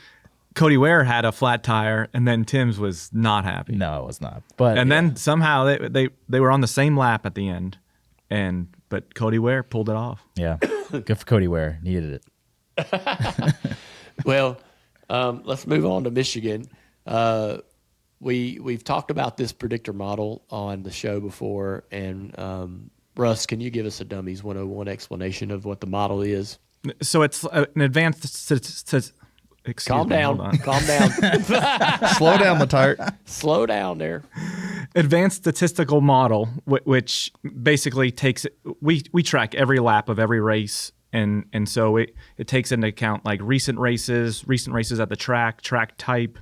Cody Ware had a flat tire, and then Tim's was not happy. No, it was not. Then somehow they were on the same lap at the end, but Cody Ware pulled it off. Yeah, good for Cody Ware. Needed it. Well, let's move on to Michigan. We've talked about this predictor model on the show before, and Russ, can you give us a Dummies 101 explanation of what the model is? So it's an advanced. Calm down. Slow down, Latart. Slow down there. Advanced statistical model, which basically takes we track every lap of every race, and so it takes into account like recent races at the track type.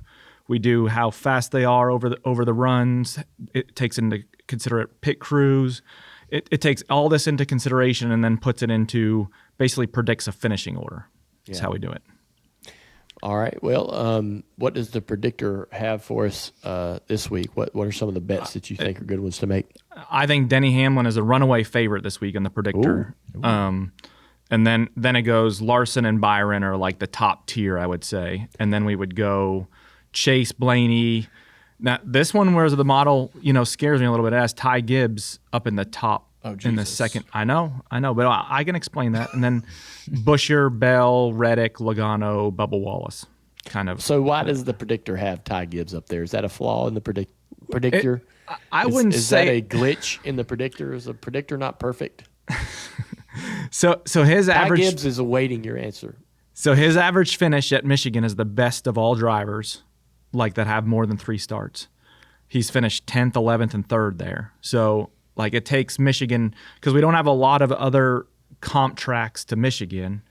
We do how fast they are over the runs. It takes into consider pit crews. It takes all this into consideration and then puts it into basically predicts a finishing order. That's how we do it. All right. Well, what does the predictor have for us this week? What are some of the bets that you think are good ones to make? I think Denny Hamlin is a runaway favorite this week in the predictor. Ooh. And then it goes Larson and Byron are like the top tier, I would say. And then we would go Chase, Blaney. Now, this one where the model, scares me a little bit. It has Ty Gibbs up in the top in the second. I know, but I can explain that. And then Buescher, Bell, Reddick, Logano, Bubba Wallace. Kind of. So why does the predictor have Ty Gibbs up there? Is that a flaw in the predictor? I wouldn't say. Is that a glitch in the predictor? Is the predictor not perfect? So his average. Ty Gibbs is awaiting your answer. So his average finish at Michigan is the best of all drivers, that have more than 3 starts. He's finished 10th, 11th, and 3rd there. So it takes Michigan, because we don't have a lot of other comp tracks to Michigan.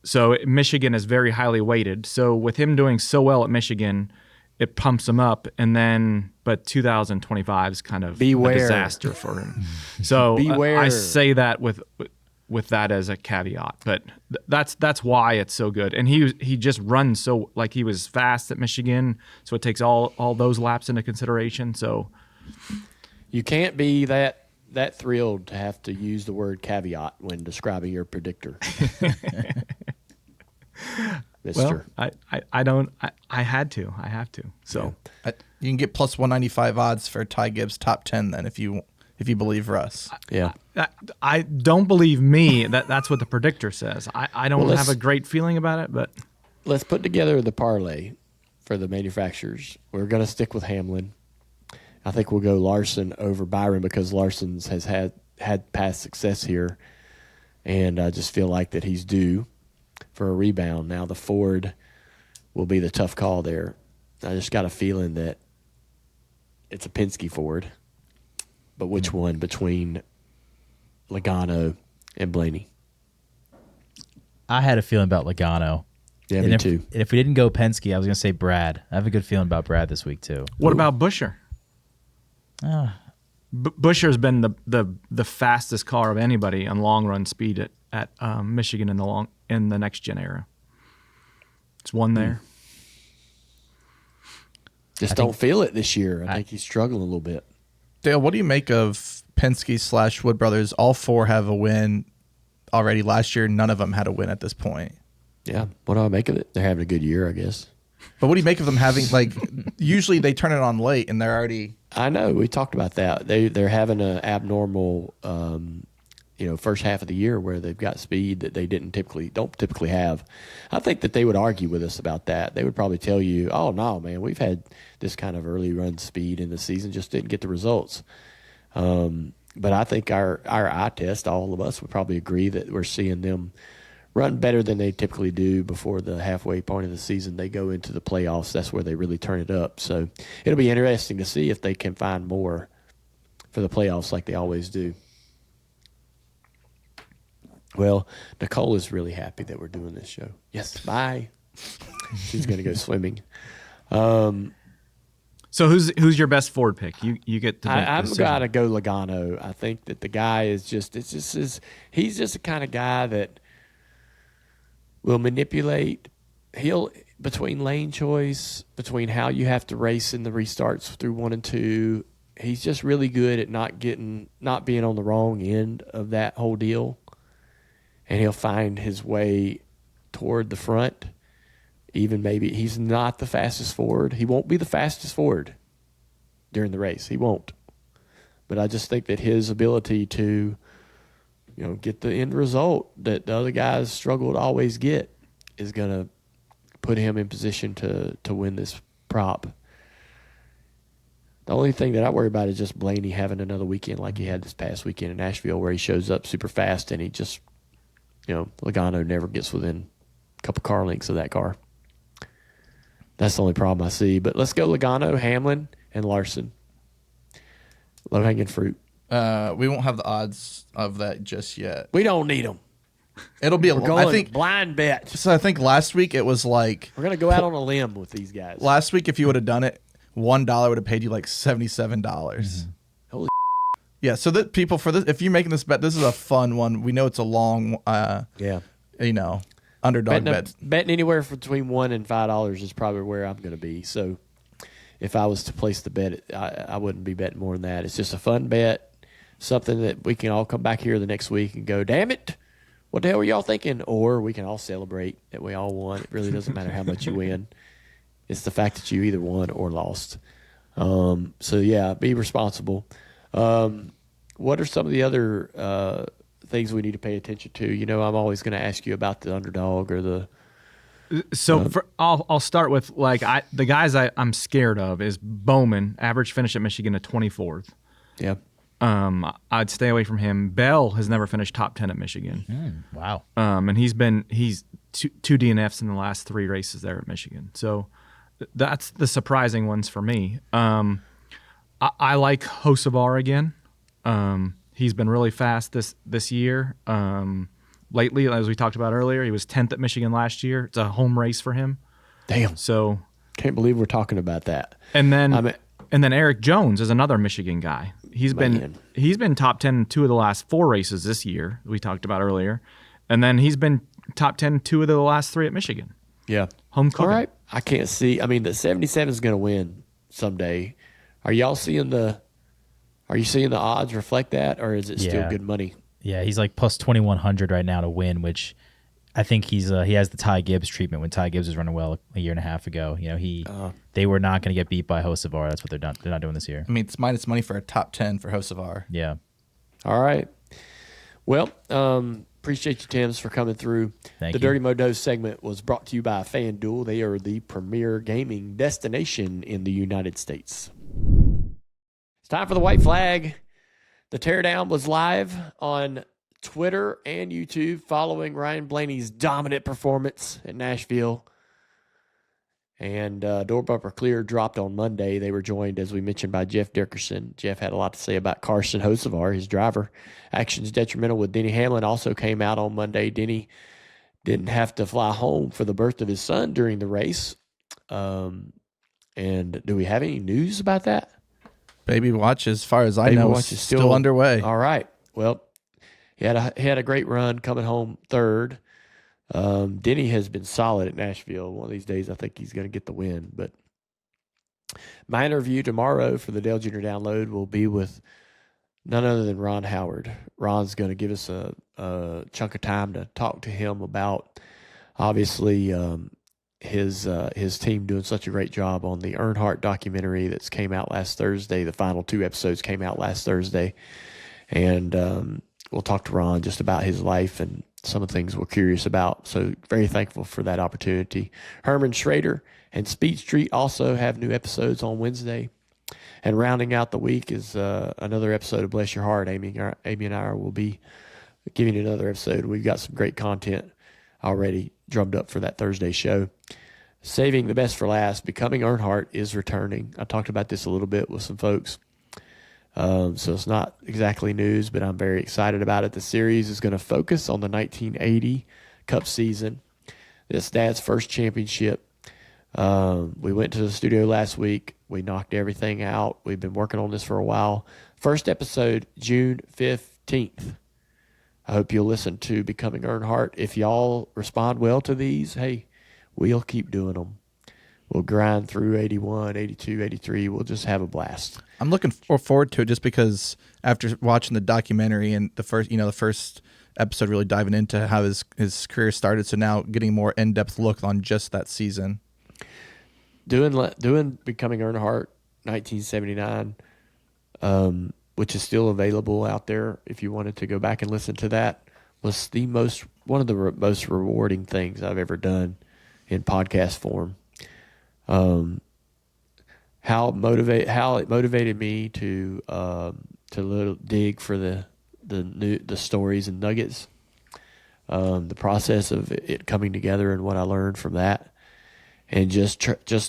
So Michigan is very highly weighted. So with him doing so well at Michigan, it pumps him up. But 2025 is kind of a disaster for him. So Beware. I say that with with that as a caveat, but that's why it's so good. And he just runs so, like, he was fast at Michigan, so it takes all those laps into consideration. So you can't be that thrilled to have to use the word caveat when describing your predictor. Mister. Well, I don't. I had to. I have to. So you can get plus 195 odds for Ty Gibbs top 10 then if you believe Russ. Yeah. I don't believe me. That's what the predictor says. I don't have a great feeling about it, but let's put together the parlay for the manufacturers. We're going to stick with Hamlin. I think we'll go Larson over Byron because Larson's has had past success here, and I just feel like that he's due for a rebound. Now the Ford will be the tough call there. I just got a feeling that it's a Penske Ford, but which one between Logano and Blaney? I had a feeling about Logano. Yeah, me too. And if we didn't go Penske, I was going to say Brad. I have a good feeling about Brad this week too. What about Buescher? Buescher's been the fastest car of anybody on long run speed at Michigan in the next gen era. It's one there. Just don't feel it this year. I think he's struggling a little bit. Dale, what do you make of Penske / Wood Brothers? All four have a win already last year. None of them had a win at this point. Yeah. What do I make of it? They're having a good year, I guess. But what do you make of them having, like, usually they turn it on late and they're already... I know. We talked about that. They're having an abnormal, first half of the year where they've got speed that they don't typically have. I think that they would argue with us about that. They would probably tell you, oh, no, man, we've had this kind of early run speed in the season, just didn't get the results. But I think our eye test, all of us would probably agree that we're seeing them run better than they typically do before the halfway point of the season. They go into the playoffs. That's where they really turn it up. So it'll be interesting to see if they can find more for the playoffs like they always do. Well, Nicole is really happy that we're doing this show. Yes, bye. She's going to go swimming. So who's your best Ford pick? You get. I've got to go Logano. I think that the guy is he's just the kind of guy that will manipulate. He'll between lane choice, between how you have to race in the restarts through 1 and 2. He's just really good at not being on the wrong end of that whole deal, and he'll find his way toward the front. Even maybe he's not the fastest Ford. He won't be the fastest Ford during the race. He won't. But I just think that his ability to, get the end result that the other guys struggle to always get is going to put him in position to win this prop. The only thing that I worry about is just Blaney having another weekend like he had this past weekend in Nashville where he shows up super fast and he just, Logano never gets within a couple car lengths of that car. That's the only problem I see. But let's go Logano, Hamlin, and Larson. Low-hanging fruit. We won't have the odds of that just yet. We don't need them. It'll be I think blind bet. So I think last week it was like we're gonna go out on a limb with these guys. Last week, if you would have done it, $1 would have paid you like $77. Mm-hmm. Holy. Yeah. So that people for this, if you're making this bet, this is a fun one. We know it's a long. Underdog bet. Betting anywhere between $1 and $5 is probably where I'm going to be. So if I was to place the bet, I wouldn't be betting more than that. It's just a fun bet, something that we can all come back here the next week and go, damn it, what the hell were y'all thinking? Or we can all celebrate that we all won. It really doesn't matter how much you win. It's the fact that you either won or lost. So, yeah, be responsible. What are some of the other things we need to pay attention to? I'm always going to ask you about the underdog or the. So I'll start with the guys I'm scared of is Bowman, average finish at Michigan at 24th. Yeah. I'd stay away from him. Bell has never finished top 10 at Michigan. Wow. And he's two DNFs in the last 3 races there at Michigan. So that's the surprising ones for me. I like Hocevar again. He's been really fast this year. Lately, as we talked about earlier, he was 10th at Michigan last year. It's a home race for him. Damn. So can't believe we're talking about that. And then Erik Jones is another Michigan guy. He's been top 10 in 2 of the last 4 races this year we talked about earlier, and then he's been top 10 2 of the last 3 at Michigan. Yeah, home cooking. All right, I can't see. I mean, the 77 is going to win someday. Are y'all seeing the? Are you seeing the odds reflect that, or is it still good money? Yeah, he's like plus 2,100 right now to win, which I think he has the Ty Gibbs treatment when Ty Gibbs was running well a year and a half ago. You know, they were not going to get beat by Hocevar. That's what they're not doing this year. I mean, it's minus money for a top 10 for Hocevar. Yeah. All right. Well, appreciate you, Tims, for coming through. Thank the you. Dirty Moto segment was brought to you by FanDuel. They are the premier gaming destination in the United States. It's time for the white flag. The teardown was live on Twitter and YouTube following Ryan Blaney's dominant performance at Nashville. And door bumper clear dropped on Monday. They were joined, as we mentioned, by Jeff Dickerson. Jeff had a lot to say about Carson Hocevar, his driver. Actions detrimental with Denny Hamlin also came out on Monday. Denny didn't have to fly home for the birth of his son during the race. And do we have any news about that? Baby watch, as far as I know, is still underway. All right. Well, he had a great run coming home third. Denny has been solid at Nashville. One of these days, I think he's going to get the win. But my interview tomorrow for the Dale Jr. Download will be with none other than Ron Howard. Ron's going to give us a chunk of time to talk to him about, obviously, his team doing such a great job on the Earnhardt documentary that's came out last Thursday. The final 2 episodes came out last Thursday. And we'll talk to Ron just about his life and some of the things we're curious about. So very thankful for that opportunity. Herman Schrader and Speed Street also have new episodes on Wednesday. And rounding out the week is another episode of Bless Your Heart. Amy and I will be giving another episode. We've got some great content already drummed up for that Thursday show. Saving the best for last, Becoming Earnhardt is returning. I talked about this a little bit with some folks. So it's not exactly news, but I'm very excited about it. The series is going to focus on the 1980 Cup season. This Dad's first championship. We went to the studio last week. We knocked everything out. We've been working on this for a while. First episode, June 15th. I hope you'll listen to Becoming Earnhardt. If y'all respond well to these, hey, we'll keep doing them. We'll grind through 81, 82, 83. We'll just have a blast. I'm looking forward to it just because after watching the documentary and the first episode really diving into how his career started, so now getting a more in-depth look on just that season. Doing Becoming Earnhardt 1979, which is still available out there if you wanted to go back and listen to that, was one of the most rewarding things I've ever done in podcast form. How it motivated me to dig for the stories and nuggets, the process of it coming together and what I learned from that, and just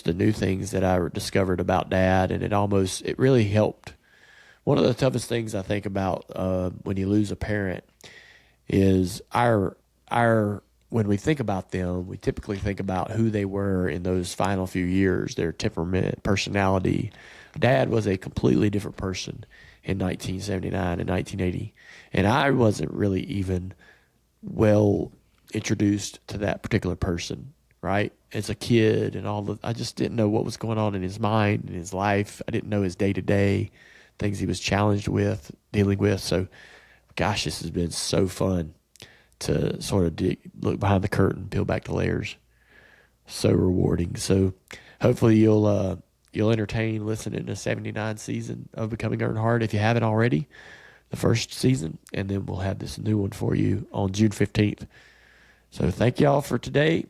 the new things that I discovered about Dad, and it really helped. One of the toughest things I think about when you lose a parent is when we think about them, we typically think about who they were in those final few years, their temperament, personality. Dad was a completely different person in 1979 and 1980, and I wasn't really even well introduced to that particular person, right? As a kid I just didn't know what was going on in his mind and his life. I didn't know his day-to-day things he was challenged with, dealing with. So, gosh, this has been so fun to sort of look behind the curtain, peel back the layers. So rewarding. So hopefully you'll entertain listening to 79 season of Becoming Earnhardt if you haven't already, the first season, and then we'll have this new one for you on June 15th. So thank y'all for today.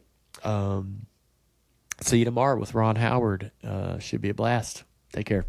See you tomorrow with Ron Howard. Should be a blast. Take care.